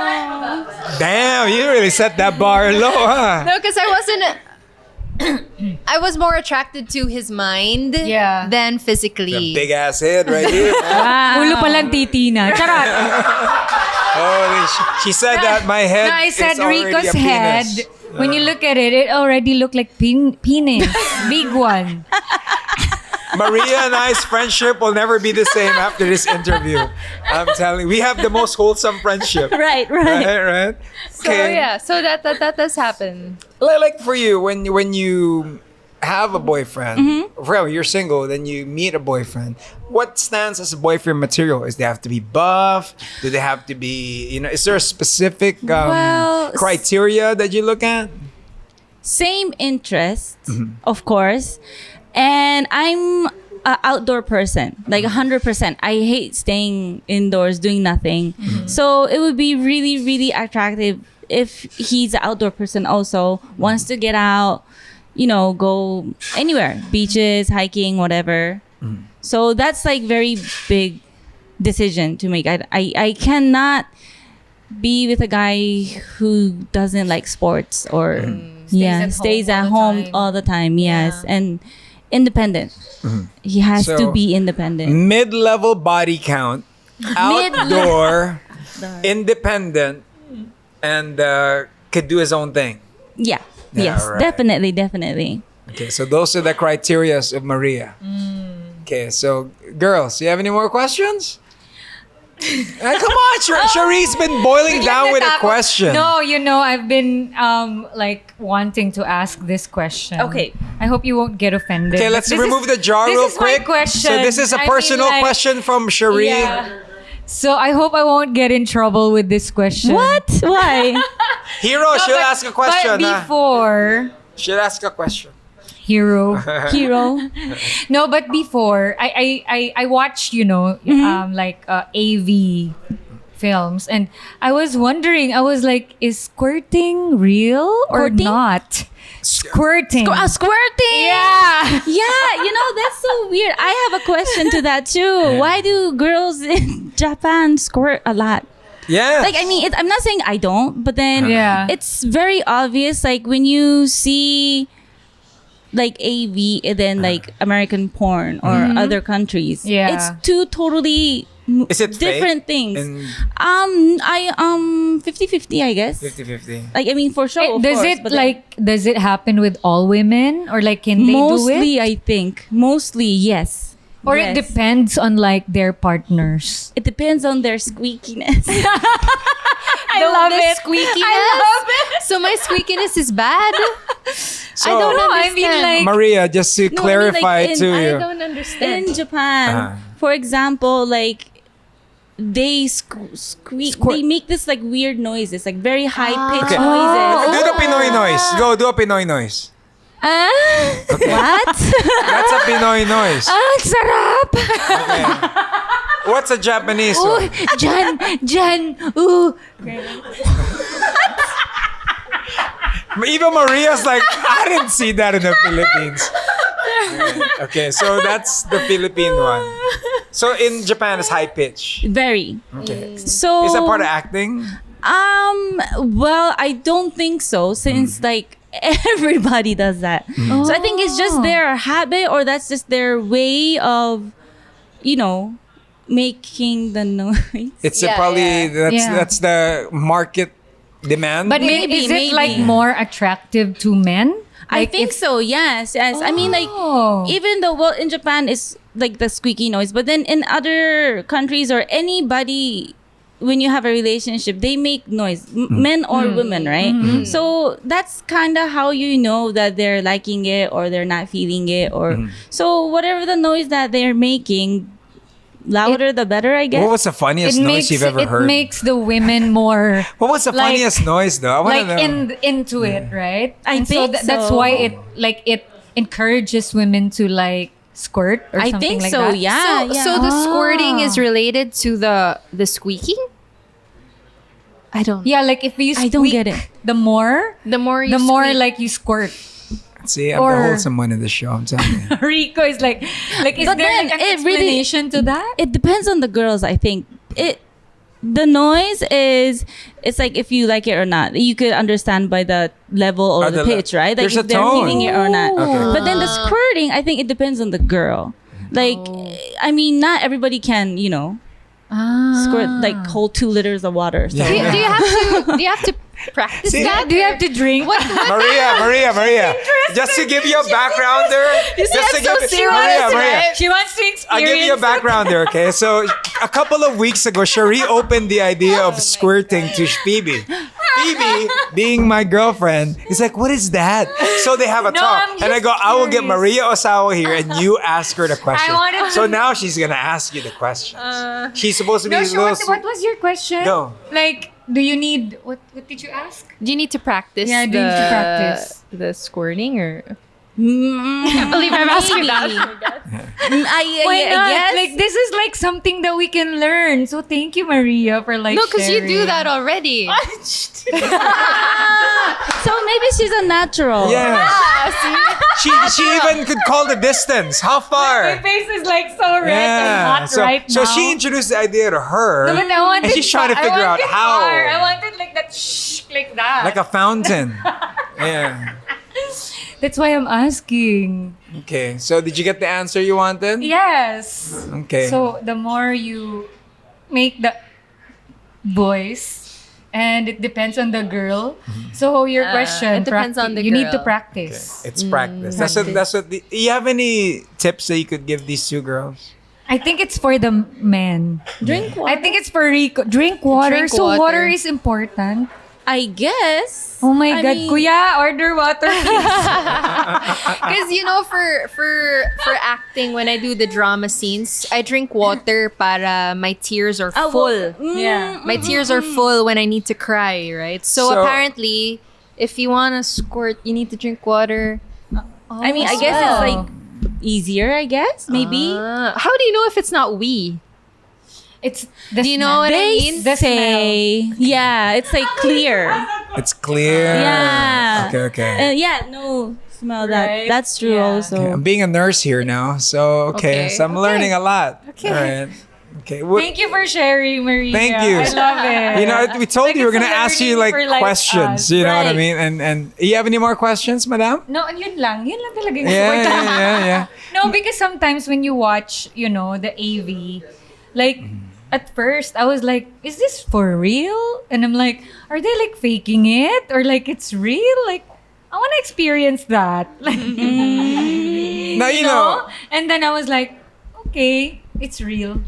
Speaker 2: Damn, you really set that bar low, huh?
Speaker 7: no, because I wasn't. I was more attracted to his mind
Speaker 1: Yeah.
Speaker 7: than physically.
Speaker 2: The big ass head right here.
Speaker 1: Ulo palang titina. Charot.
Speaker 2: She said that my head
Speaker 1: No, I said
Speaker 2: is already
Speaker 1: Rico's
Speaker 2: a
Speaker 1: head.
Speaker 2: penis.
Speaker 1: When you look at it, it already looked like penis. Big one.
Speaker 2: Maria and I's friendship will never be the same after this interview. I'm telling you, we have the most wholesome friendship.
Speaker 6: Right.
Speaker 2: Right.
Speaker 7: So yeah, so that does happen.
Speaker 2: Like for you, when you have a boyfriend, well, you're single, then you meet a boyfriend. What stands as a boyfriend material? Is they have to be buff? Do they have to be, is there a specific
Speaker 6: Well,
Speaker 2: criteria that you look at?
Speaker 6: Same interest, of course. And I'm an outdoor person, like 100%. I hate staying indoors doing nothing. So it would be really, really attractive if he's an outdoor person also, wants to get out, go anywhere, beaches, hiking, whatever. So that's like very big decision to make. I cannot be with a guy who doesn't like sports or stays at home all the time. Yes, and independent. He has
Speaker 2: So,
Speaker 6: to be independent.
Speaker 2: Mid-level body count, outdoor, independent, and could do his own thing.
Speaker 6: Yeah.
Speaker 2: Yeah,
Speaker 6: Yes.
Speaker 2: right.
Speaker 6: Definitely.
Speaker 2: Okay, so those are the criterias of Maria. Okay, so girls, you have any more questions? Come on, Sheree's been boiling down with a question.
Speaker 1: No, I've been wanting to ask this question.
Speaker 6: Okay.
Speaker 1: I hope you won't get offended.
Speaker 2: Okay, let's
Speaker 1: This
Speaker 2: remove
Speaker 1: is-
Speaker 2: the jar
Speaker 1: this
Speaker 2: real
Speaker 1: is my
Speaker 2: quick.
Speaker 1: question.
Speaker 2: So this is a
Speaker 1: I mean,
Speaker 2: personal question from Sheree.
Speaker 1: Yeah. So I hope I won't get in trouble with this question.
Speaker 6: What? Why?
Speaker 2: Hero, she'll ask a question.
Speaker 1: But before
Speaker 2: She'll ask a question.
Speaker 1: Hero.
Speaker 6: Hero.
Speaker 1: No, but before I watched, AV films, and I was wondering, I was like, is squirting real or
Speaker 6: Squirting?
Speaker 1: not? Squirting.
Speaker 6: Squirting.
Speaker 1: Yeah.
Speaker 6: Yeah, that's so weird. I have a question to that too. Why do girls in Japan squirt a lot?
Speaker 2: Yeah.
Speaker 6: Like, I mean, I'm not saying I don't, but then
Speaker 1: Yeah.
Speaker 6: it's very obvious. Like when you see like AV and then like American porn or other countries,
Speaker 1: Yeah.
Speaker 6: it's two totally
Speaker 2: Is it
Speaker 6: different
Speaker 2: fake?
Speaker 6: things.
Speaker 2: In
Speaker 6: I 50-50, I guess.
Speaker 2: 50-50.
Speaker 6: Like, I mean, for sure. of
Speaker 1: Does
Speaker 6: course,
Speaker 1: it
Speaker 6: but then
Speaker 1: does it happen with all women, or like can they
Speaker 6: mostly,
Speaker 1: do it?
Speaker 6: I think mostly yes.
Speaker 1: Or
Speaker 6: Yes.
Speaker 1: it depends on like their partners.
Speaker 6: It depends on their squeakiness.
Speaker 1: I love
Speaker 7: The
Speaker 1: it.
Speaker 7: squeakiness.
Speaker 1: I love it.
Speaker 7: So my squeakiness is bad.
Speaker 2: So,
Speaker 7: I don't
Speaker 1: No, I
Speaker 7: understand.
Speaker 1: mean like
Speaker 2: Maria, just to
Speaker 6: No, I mean,
Speaker 2: clarify
Speaker 6: like,
Speaker 2: to
Speaker 7: I
Speaker 2: you.
Speaker 7: don't understand.
Speaker 6: In Japan, for example, like they squeak. They make this like weird noises, like very high pitched
Speaker 2: Okay.
Speaker 6: noises.
Speaker 2: Do the Pinoy noise. Go, do a Pinoy noise.
Speaker 6: What?
Speaker 2: That's a Pinoy noise.
Speaker 1: sarap.
Speaker 2: Okay. What's a Japanese
Speaker 1: Ooh,
Speaker 2: one?
Speaker 1: Jan, ooh.
Speaker 2: Even Maria's like, I didn't see that in the Philippines. Okay, so that's the Philippine one. So in Japan, it's high pitch.
Speaker 6: Very.
Speaker 2: Okay.
Speaker 6: So
Speaker 2: Is that part of acting?
Speaker 6: Well, I don't think so, since like everybody does that. So I think it's just their habit, or that's just their way of, making the noise.
Speaker 2: It's
Speaker 7: Yeah,
Speaker 2: probably
Speaker 1: Yeah.
Speaker 2: that's the market demand.
Speaker 1: But
Speaker 6: Maybe,
Speaker 1: is it like
Speaker 6: maybe.
Speaker 1: more attractive to men?
Speaker 6: I
Speaker 1: Like,
Speaker 6: think
Speaker 1: if-
Speaker 6: so. Yes. I mean, like
Speaker 1: Oh.
Speaker 6: even though in Japan it's like the squeaky noise, but then in other countries or anybody, when you have a relationship, they make noise, men or women, right? So that's kind of how you know that they're liking it or they're not feeling it, or so whatever the noise that they're making, louder the better, I guess.
Speaker 2: What was the funniest noise you've ever heard?
Speaker 1: It makes the women more
Speaker 2: What was the
Speaker 1: like-
Speaker 2: funniest noise though? I want to know.
Speaker 1: into it, right?
Speaker 6: I
Speaker 1: And
Speaker 6: think
Speaker 1: that's
Speaker 6: so.
Speaker 1: why it encourages women to like squirt or
Speaker 6: I
Speaker 1: something
Speaker 6: think
Speaker 1: like
Speaker 6: so.
Speaker 1: that.
Speaker 6: Yeah.
Speaker 7: So,
Speaker 6: yeah.
Speaker 7: so the squirting is related to the squeaking? I don't.
Speaker 1: Yeah, like if you
Speaker 6: I
Speaker 1: squeak,
Speaker 6: don't get it.
Speaker 1: the more
Speaker 7: The more you
Speaker 1: squeak.
Speaker 7: squeak.
Speaker 1: like you squirt.
Speaker 2: See, I'm
Speaker 1: or-
Speaker 2: the wholesome one in the show. I'm telling you.
Speaker 1: Rico is like is
Speaker 6: But
Speaker 1: there
Speaker 6: then
Speaker 1: like an
Speaker 6: it really-
Speaker 1: explanation to that?
Speaker 6: It depends on the girls, I think. the noise is, it's like if you like it or not. You could understand by the level or the pitch, right? Like
Speaker 2: there's
Speaker 6: if
Speaker 2: a
Speaker 6: they're
Speaker 2: tone.
Speaker 6: feeling it or not.
Speaker 2: Okay.
Speaker 6: But then the squirting, I think it depends on the girl. Like, I mean, not everybody can, squirt, like hold 2 liters of water. So.
Speaker 7: Do you have to practice
Speaker 2: See?
Speaker 7: that?
Speaker 1: Do you have to drink?
Speaker 2: Maria. Just to give you a background there. Just to give you, Maria.
Speaker 1: She wants to experience.
Speaker 2: I'll give you a background there, okay? So a couple of weeks ago, Sheree opened the idea of squirting to Phoebe. Phoebe, being my girlfriend, is like, what is that? So they have a talk.
Speaker 1: I'm
Speaker 2: And I
Speaker 1: just
Speaker 2: go, I will get
Speaker 1: curious.
Speaker 2: Maria Ozawa here and you ask her the question.
Speaker 1: wanted to-
Speaker 2: So now she's going to ask you the questions. She's supposed to be
Speaker 1: No,
Speaker 2: a
Speaker 1: she,
Speaker 2: little...
Speaker 1: what was your question?
Speaker 2: Go.
Speaker 1: Like, do you need what did you ask?
Speaker 7: Do you need to practice?
Speaker 1: Yeah, do you need to practice?
Speaker 7: the squirting or?
Speaker 6: I can't
Speaker 7: believe I'm asking
Speaker 6: that.
Speaker 1: Why not?
Speaker 6: guess.
Speaker 1: Like, this is like something that we can learn. So thank you, Maria, for like
Speaker 7: No, because you do
Speaker 1: sharing.
Speaker 7: that already.
Speaker 6: So maybe she's a natural.
Speaker 2: Yeah. She even could call the distance. How
Speaker 1: My
Speaker 2: far?
Speaker 1: face is like so red and hot
Speaker 2: So,
Speaker 1: right
Speaker 2: so
Speaker 1: now.
Speaker 2: she introduced the idea to her.
Speaker 1: No, but I wanted
Speaker 2: and she's trying to
Speaker 1: I
Speaker 2: figure out
Speaker 1: wanted
Speaker 2: how.
Speaker 1: far. I wanted like that like that.
Speaker 2: Like a fountain. Yeah.
Speaker 1: That's why I'm asking.
Speaker 2: Okay. So did you get the answer you wanted?
Speaker 1: Yes.
Speaker 2: Okay.
Speaker 1: So the more you make the voice, and it depends on the girl. So your question,
Speaker 7: it depends on the
Speaker 1: you need to
Speaker 7: girl.
Speaker 1: practice.
Speaker 2: It's practice. That's what do you have any tips that you could give these 2 girls?
Speaker 1: I think it's for the men.
Speaker 6: Drink water.
Speaker 1: I think it's for Rico. Drink water.
Speaker 7: Drink
Speaker 1: So
Speaker 7: water.
Speaker 1: water is important.
Speaker 6: I guess.
Speaker 1: Oh my
Speaker 6: I
Speaker 1: God,
Speaker 6: mean-
Speaker 1: Kuya, order water.
Speaker 7: Because for acting, when I do the drama scenes, I drink water para my tears are full.
Speaker 1: Yeah.
Speaker 7: My tears are full when I need to cry, right? So apparently, if you want to squirt, you need to drink water.
Speaker 6: I mean, I guess it's like easier, I guess, maybe.
Speaker 7: How do you know if it's not we?
Speaker 1: It's the
Speaker 7: Do you know
Speaker 1: smell.
Speaker 7: what I
Speaker 6: They
Speaker 7: mean?
Speaker 1: The
Speaker 6: say, yeah, it's like clear.
Speaker 2: It's clear.
Speaker 6: Yeah.
Speaker 2: Okay.
Speaker 6: Yeah, no, smell that.
Speaker 1: Right?
Speaker 6: That's true
Speaker 1: Yeah.
Speaker 6: also.
Speaker 2: Okay, I'm being a nurse here now, so
Speaker 7: Okay.
Speaker 2: so I'm learning a lot.
Speaker 1: Okay.
Speaker 2: All right. Okay. What,
Speaker 1: Thank you for sharing, Maria.
Speaker 2: Thank you.
Speaker 1: I love it.
Speaker 2: you know, we told
Speaker 1: Like,
Speaker 2: you we're
Speaker 1: it's
Speaker 2: gonna
Speaker 1: a
Speaker 2: ask you
Speaker 1: learning
Speaker 2: like
Speaker 1: for,
Speaker 2: questions.
Speaker 1: us.
Speaker 2: You know what I
Speaker 1: Right.
Speaker 2: mean? And you have any more questions, madam?
Speaker 1: No, yun lang talaga yung
Speaker 2: Yeah,
Speaker 1: important.
Speaker 2: yeah.
Speaker 1: No, because sometimes when you watch, the AV, like, at first, I was like, is this for real? And I'm like, are they like faking it? Or like it's real? Like, I want to experience that. Like,
Speaker 2: Now you know.
Speaker 1: And then I was like, okay, it's real.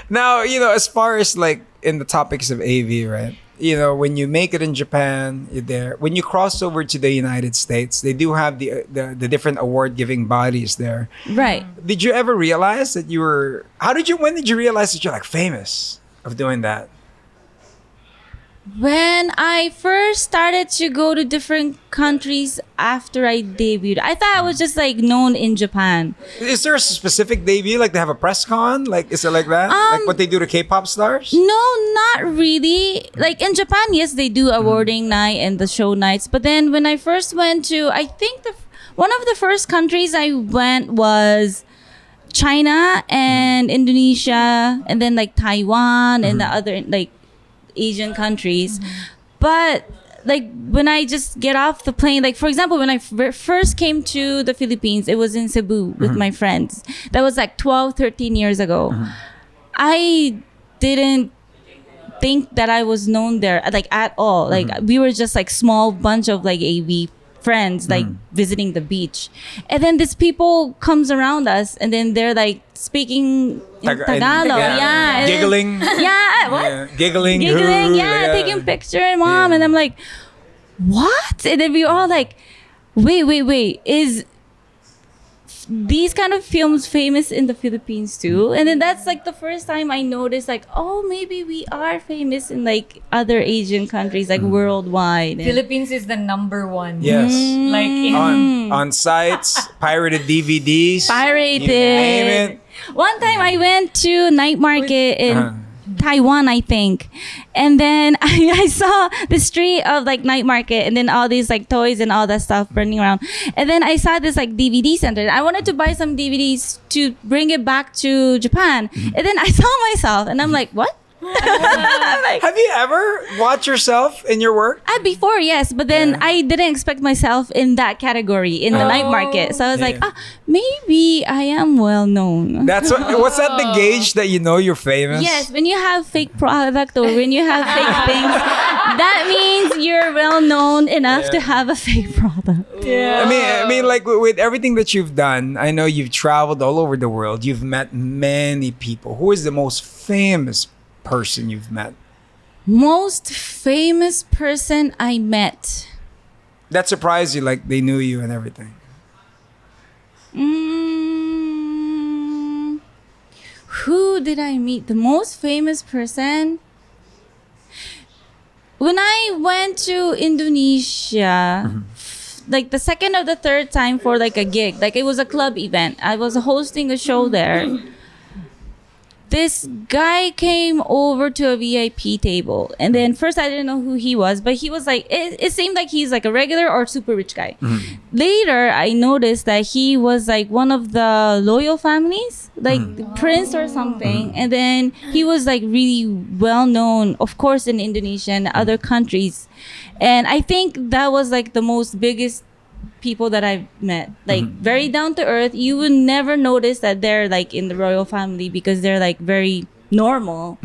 Speaker 2: Now, as far as like in the topics of AV, right? When you make it in Japan, you're there. When you cross over to the United States, they do have the different award-giving bodies there.
Speaker 6: Right.
Speaker 2: Did you ever realize that you were? When did you realize that you're like famous of doing that?
Speaker 6: When I first started to go to different countries after I debuted, I thought I was just like known in Japan.
Speaker 2: Is there a specific debut? Like they have a press con? Like is it like that? Like what they do to K-pop stars?
Speaker 6: No, not really. Like in Japan, yes, they do awarding night and the show nights. But then when I first went to, I think one of the first countries I went was China and Indonesia, and then like Taiwan and the other like Asian countries. But like when I just get off the plane, like for example, when I first came to the Philippines, it was in Cebu with my friends. That was like 12, 13 years ago. I didn't think that I was known there like at all. Like we were just like small bunch of like AV friends like visiting the beach, and then these people comes around us, and then they're like speaking in Tagalog, yeah, and then-
Speaker 2: Giggling.
Speaker 6: yeah, what?
Speaker 2: Yeah, giggling.
Speaker 6: Giggling,
Speaker 2: Ooh,
Speaker 6: yeah, taking picture and mom,
Speaker 2: Yeah.
Speaker 6: and I'm like, what? And then we were all like, wait, is these kind of films famous in the Philippines too? And then that's like the first time I noticed like, oh, maybe we are famous in like other Asian countries, like worldwide. And-
Speaker 1: Philippines is the number one.
Speaker 2: Yes.
Speaker 1: Like in
Speaker 2: On sites, pirated DVDs.
Speaker 6: Pirated.
Speaker 2: You name it.
Speaker 6: One time I went to night market in Taiwan, I think. And then I saw the street of like night market, and then all these like toys and all that stuff burning around. And then I saw this like DVD center. I wanted to buy some DVDs to bring it back to Japan. And then I saw myself and I'm like, what?
Speaker 2: Have you ever watched yourself in your work?
Speaker 6: Before, yes, but then I didn't expect myself in that category in the night market. So I was like, maybe I am well known.
Speaker 2: That's what's that the gauge that you know you're famous?
Speaker 6: Yes, when you have fake product or when you have fake things, that means you're well known enough to have a fake product.
Speaker 2: I mean, like with everything that you've done, I know you've traveled all over the world. You've met many people. Who is the most famous person you've met?
Speaker 6: Most famous person I met.
Speaker 2: That surprised you, like they knew you and everything.
Speaker 6: Who did I meet? The most famous person? When I went to Indonesia, like the second or the third time for like a gig, like it was a club event. I was hosting a show there. This guy came over to a VIP table, and then first I didn't know who he was, but he was like, it seemed like he's like a regular or super rich guy. Later, I noticed that he was like one of the loyal families, like prince or something, and then he was like really well known, of course, in Indonesia and other countries, and I think that was like the most biggest people that I've met, like very down to earth. You would never notice that they're like in the royal family because they're like very normal.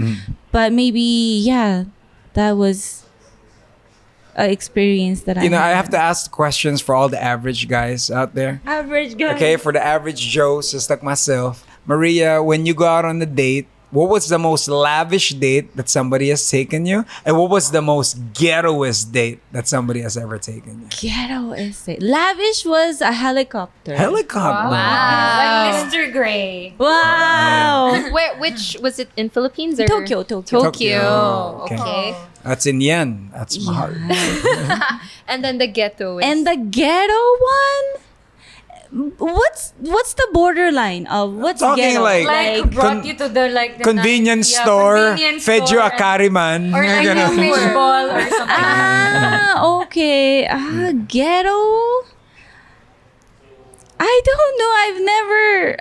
Speaker 6: But maybe that was an experience that I
Speaker 2: have to ask questions for all the average guys out there.
Speaker 6: Average guy.
Speaker 2: Okay, for the average Joes, just like myself. Maria, when you go out on a date, what was the most lavish date that somebody has taken you? And what was the most ghettoest date that somebody has ever taken you?
Speaker 6: Ghetto essay. Lavish was a helicopter.
Speaker 2: Helicopter.
Speaker 1: Like Mr. Grey.
Speaker 6: Wow.
Speaker 7: Where? Which was it in Philippines or
Speaker 6: Tokyo.
Speaker 7: Tokyo.
Speaker 2: Okay.
Speaker 7: Okay.
Speaker 2: That's in yen. That's smart.
Speaker 7: And then the ghetto.
Speaker 6: And the ghetto one? What's the borderline of what's
Speaker 2: Talking
Speaker 6: ghetto?
Speaker 2: like
Speaker 1: Brought you to the like the
Speaker 2: convenience
Speaker 1: nice-
Speaker 2: store,
Speaker 1: convenience
Speaker 2: fed you
Speaker 1: store
Speaker 2: a kariman.
Speaker 1: or like a fishball or something.
Speaker 6: Okay. Ghetto. I don't know. I've never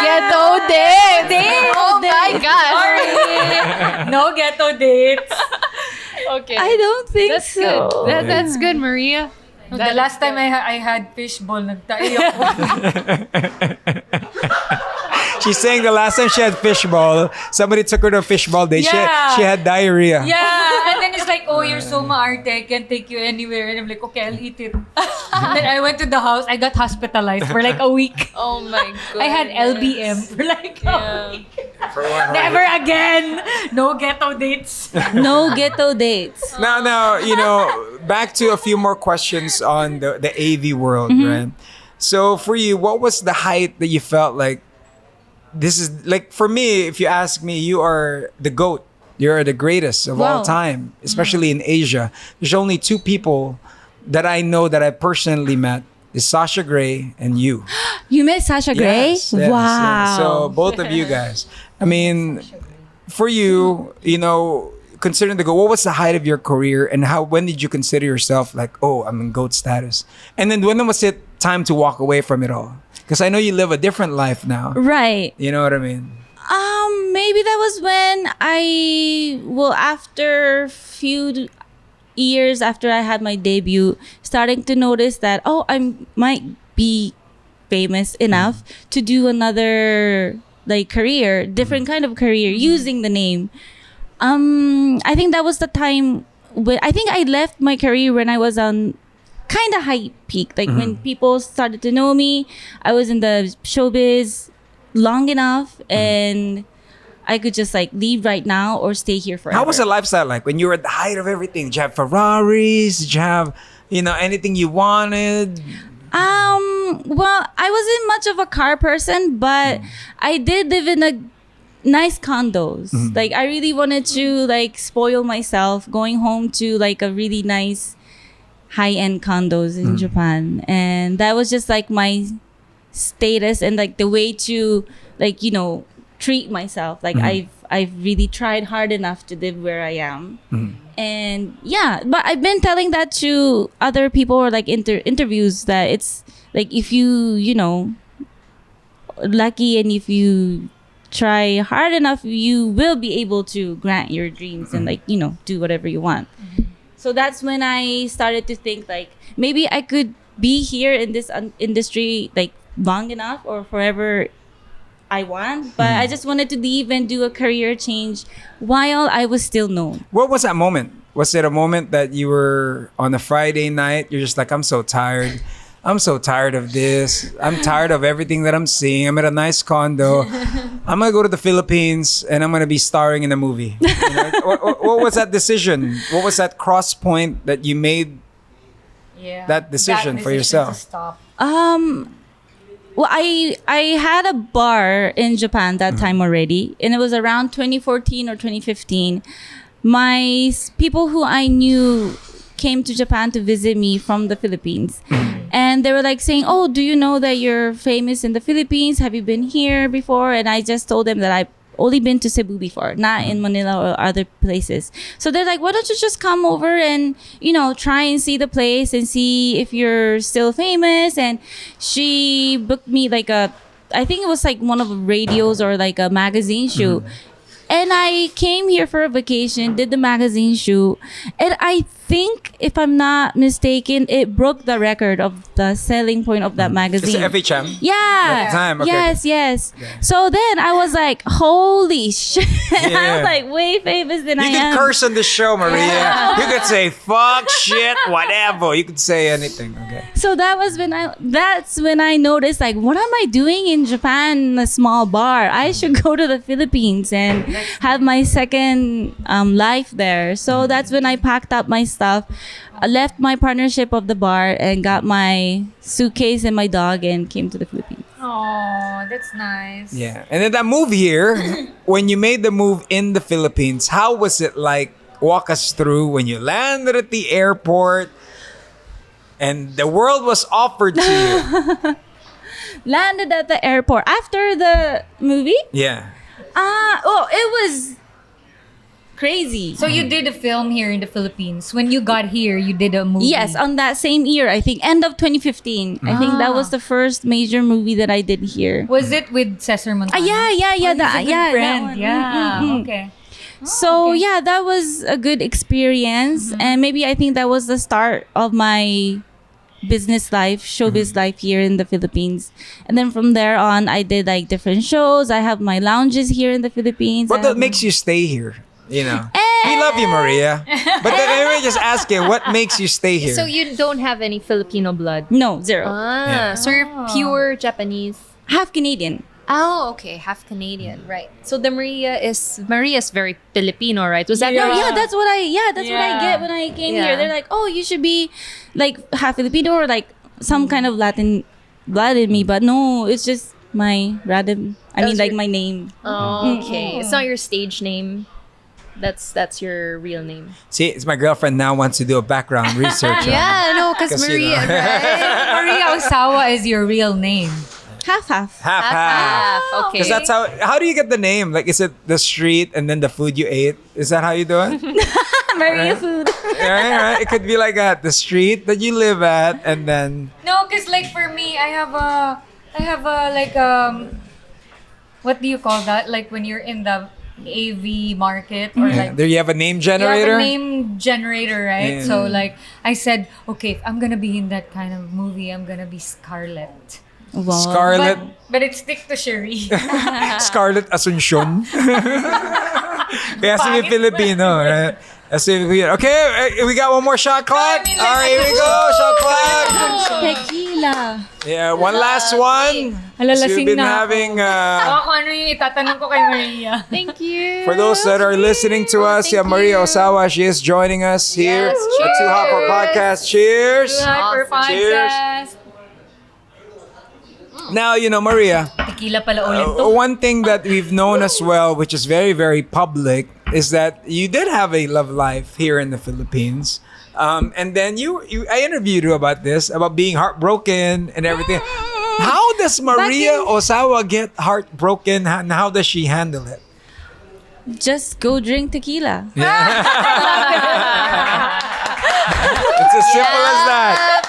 Speaker 7: ghetto date. Oh my gosh.
Speaker 1: No ghetto dates.
Speaker 7: Okay.
Speaker 6: I don't think
Speaker 7: That's
Speaker 6: so.
Speaker 7: good. That's good, Maria.
Speaker 1: The last time I had fishball, nagtayo ako.
Speaker 2: She's saying the last time she had fishball, somebody took her to a fishball day.
Speaker 1: Yeah.
Speaker 2: She had diarrhea.
Speaker 1: Yeah, and then it's like, oh, you're so maarte, I can't take you anywhere. And I'm like, okay, I'll eat it. And then I went to the house, I got hospitalized for like a week.
Speaker 7: Oh my god.
Speaker 1: I had LBM for like a week.
Speaker 2: For one
Speaker 1: Never again. No ghetto dates.
Speaker 6: No ghetto dates.
Speaker 2: Now, back to a few more questions on the AV world, right? So for you, what was the height that you felt like, this is like, for me, if you ask me, you are the GOAT. You're the greatest of all time, especially in Asia. There's only two people that I know that I personally met. Is Sasha Grey and you.
Speaker 6: You met Sasha Grey?
Speaker 2: Yes, yes,
Speaker 6: Wow.
Speaker 2: yes. So both of you guys. I mean, for you, considering the GOAT, what was the height of your career and when did you consider yourself like, oh, I'm in GOAT status? And then when was it time to walk away from it all? Because I know you live a different life now.
Speaker 6: Right.
Speaker 2: You know what I mean?
Speaker 6: Maybe that was when after few years after I had my debut, starting to notice that, I might be famous enough to do another like career, different kind of career using the name. I think that was the time I think I left my career when I was on kind of high peak, like when people started to know me. I was in the showbiz long enough and I could just like leave right now or stay here forever.
Speaker 2: How was the lifestyle like when you were at the height of everything? Did you have Ferraris? Did you have, anything you wanted?
Speaker 6: Well, I wasn't much of a car person, but I did live in a nice condos. Like I really wanted to like spoil myself going home to like a really nice high-end condos in Japan, and that was just like my status and like the way to like treat myself. Like I've really tried hard enough to live where I am. And but I've been telling that to other people or like interviews that it's like if you lucky and if you try hard enough, you will be able to grant your dreams and like, do whatever you want. So that's when I started to think like maybe I could be here in this industry like long enough or forever I want, but I just wanted to leave and do a career change while I was still known.
Speaker 2: What was that moment? Was it a moment that you were on a Friday night? You're just like, I'm so tired. I'm so tired of this. I'm tired of everything that I'm seeing. I'm at a nice condo. I'm going to go to the Philippines and I'm going to be starring in a movie. What was that decision? What was that cross point that you made that decision for yourself?
Speaker 1: To stop.
Speaker 6: Well, I had a bar in Japan that time already, and it was around 2014 or 2015. My people who I knew came to Japan to visit me from the Philippines. And they were like saying, oh, do you know that you're famous in the Philippines? Have you been here before? And I just told them that I've only been to Cebu before, not in Manila or other places. So they're like, why don't you just come over and, try and see the place and see if you're still famous? And she booked me I think it was like one of the radios or like a magazine shoot. And I came here for a vacation, did the magazine shoot, and I think, if I'm not mistaken, it broke the record of the selling point of that magazine.
Speaker 2: It's FHM?
Speaker 6: Yeah.
Speaker 2: At the time, okay.
Speaker 6: Yes. So then I was like, holy shit. I was like way famous than I am.
Speaker 2: You could curse on the show, Maria. You could say fuck, shit, whatever. You could say anything. Okay.
Speaker 6: So that's when I noticed like, what am I doing in Japan in a small bar? I should go to the Philippines and have my second life there. So that's when I packed up my stuff. I left my partnership of the bar and got my suitcase and my dog and came to the Philippines.
Speaker 1: Oh, that's nice.
Speaker 2: Yeah. And then that move here, when you made the move in the Philippines, how was it like? Walk us through when you landed at the airport and the world was offered to you.
Speaker 6: Landed at the airport after the movie.
Speaker 2: Yeah.
Speaker 6: It was crazy.
Speaker 1: So you did a film here in the Philippines. When you got here, you did a movie.
Speaker 6: Yes, on that same year, I think, end of 2015. I think that was the first major movie that I did here.
Speaker 1: Was it with Cesar Montano?
Speaker 6: Yeah.
Speaker 1: Oh, he's a good
Speaker 6: That
Speaker 1: friend.
Speaker 6: one.
Speaker 1: Yeah. Okay.
Speaker 6: So
Speaker 1: okay.
Speaker 6: yeah, that was a good experience, and maybe I think that was the start of my business life, showbiz life here in the Philippines. And then from there on, I did like different shows. I have my lounges here in the Philippines.
Speaker 2: What makes you stay here? We love you, Maria. But then let me just ask you, what makes you stay here?
Speaker 7: So you don't have any Filipino blood?
Speaker 6: No, zero.
Speaker 7: So you're pure Japanese?
Speaker 6: Half Canadian.
Speaker 7: Oh, okay. Half Canadian, right. So the Maria's very Filipino, right? Was that
Speaker 6: No, that's what I get when I came
Speaker 7: Yeah.
Speaker 6: here. They're like, oh, you should be like half Filipino or like some kind of Latin blood in me. But no, it's just my random, my name.
Speaker 7: Oh, okay. It's not your stage name. That's your real name.
Speaker 2: See, it's my girlfriend now wants to do a background research.
Speaker 7: Yeah, no, because
Speaker 2: 'Cause,
Speaker 7: Maria, right?
Speaker 1: Maria Ozawa is your real name.
Speaker 6: Half.
Speaker 2: Half.
Speaker 7: Okay.
Speaker 2: Because that's how do you get the name? Like, is it the street and then the food you ate? Is that how you do it?
Speaker 6: Maria food.
Speaker 2: right. It could be like the street that you live at, and then
Speaker 1: No, because like for me, I have a like what do you call that? Like when you're in the AV market or like
Speaker 2: there you have a name
Speaker 1: you have
Speaker 2: generator.
Speaker 1: a name generator, right?
Speaker 2: Yeah.
Speaker 1: So like I said, okay, if I'm gonna be in that kind of movie, I'm gonna be Scarlett.
Speaker 6: Wow.
Speaker 2: Scarlett.
Speaker 1: But it stick to Sheree.
Speaker 2: Scarlett Asuncion. Kaya si Filipino, right? Okay, we got one more shot clock.
Speaker 1: I mean,
Speaker 2: All right, here we go. Shot clock.
Speaker 6: Tequila.
Speaker 2: Yeah, one last one.
Speaker 1: Hala,
Speaker 2: So we've
Speaker 1: lasing
Speaker 2: been
Speaker 1: na ako.
Speaker 2: having,
Speaker 1: Kung ano yung itatanong ko kay Maria.
Speaker 7: Thank you.
Speaker 2: for those that are listening to us,
Speaker 7: Thank
Speaker 2: Maria
Speaker 7: you.
Speaker 2: Ozawa, she is joining us here
Speaker 7: Yes,
Speaker 2: at Too Hot for
Speaker 7: cheers.
Speaker 2: Podcast. Cheers.
Speaker 1: Hyper
Speaker 2: Cheers.
Speaker 1: podcast.
Speaker 2: Now, Maria,
Speaker 1: Tequila pala ulit to.
Speaker 2: one thing that we've known as well, which is very, very public, is that you did have a love life here in the Philippines. And then I interviewed you about this, about being heartbroken and everything. How does Maria Ozawa get heartbroken and how does she handle it?
Speaker 6: Just go drink tequila.
Speaker 2: It's as simple as that.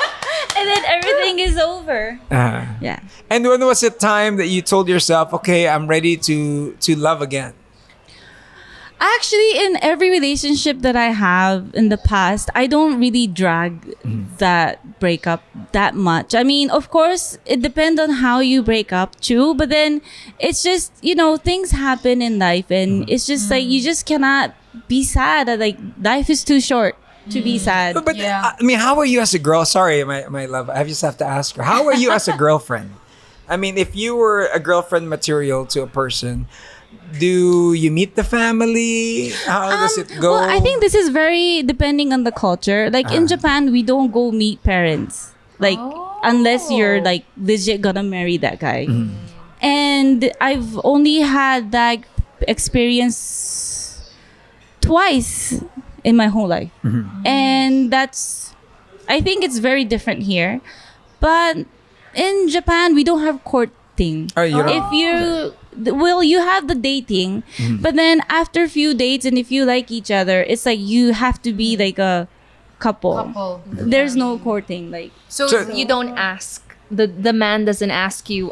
Speaker 6: And then everything is is over. Yeah.
Speaker 2: And when was it time that you told yourself, okay, I'm ready to love again?
Speaker 6: Actually, in every relationship that I have in the past, I don't really drag that breakup that much. I mean, of course, it depends on how you break up too. But then it's just, things happen in life. And it's just like, you just cannot be sad. Like, life is too short to be sad.
Speaker 2: But I mean, how are you as a girl? Sorry, my love. I just have to ask her. How are you as a girlfriend? I mean, if you were a girlfriend material to a person, do you meet the family? How does it go?
Speaker 6: Well, I think this is very depending on the culture. Like in Japan, we don't go meet parents. Like unless you're like legit gonna marry that guy. And I've only had that experience twice in my whole life. And I think it's very different here. But in Japan, we don't have courting.
Speaker 2: Oh, you don't?
Speaker 6: If you have the dating, but then after a few dates, and if you like each other, it's like you have to be like a couple. There's no courting. Like
Speaker 7: So you don't ask. The man doesn't ask you,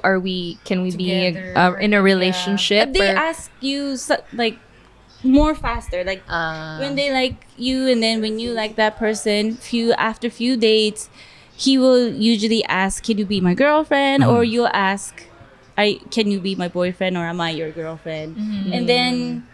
Speaker 7: can we be in a relationship?
Speaker 6: but they
Speaker 7: or-
Speaker 6: ask you like more faster. Like when they like you, and then when you like that person, after few dates, he will usually ask, "Can you be my girlfriend?" Or you'll ask, can you be my boyfriend, or am I your girlfriend? And then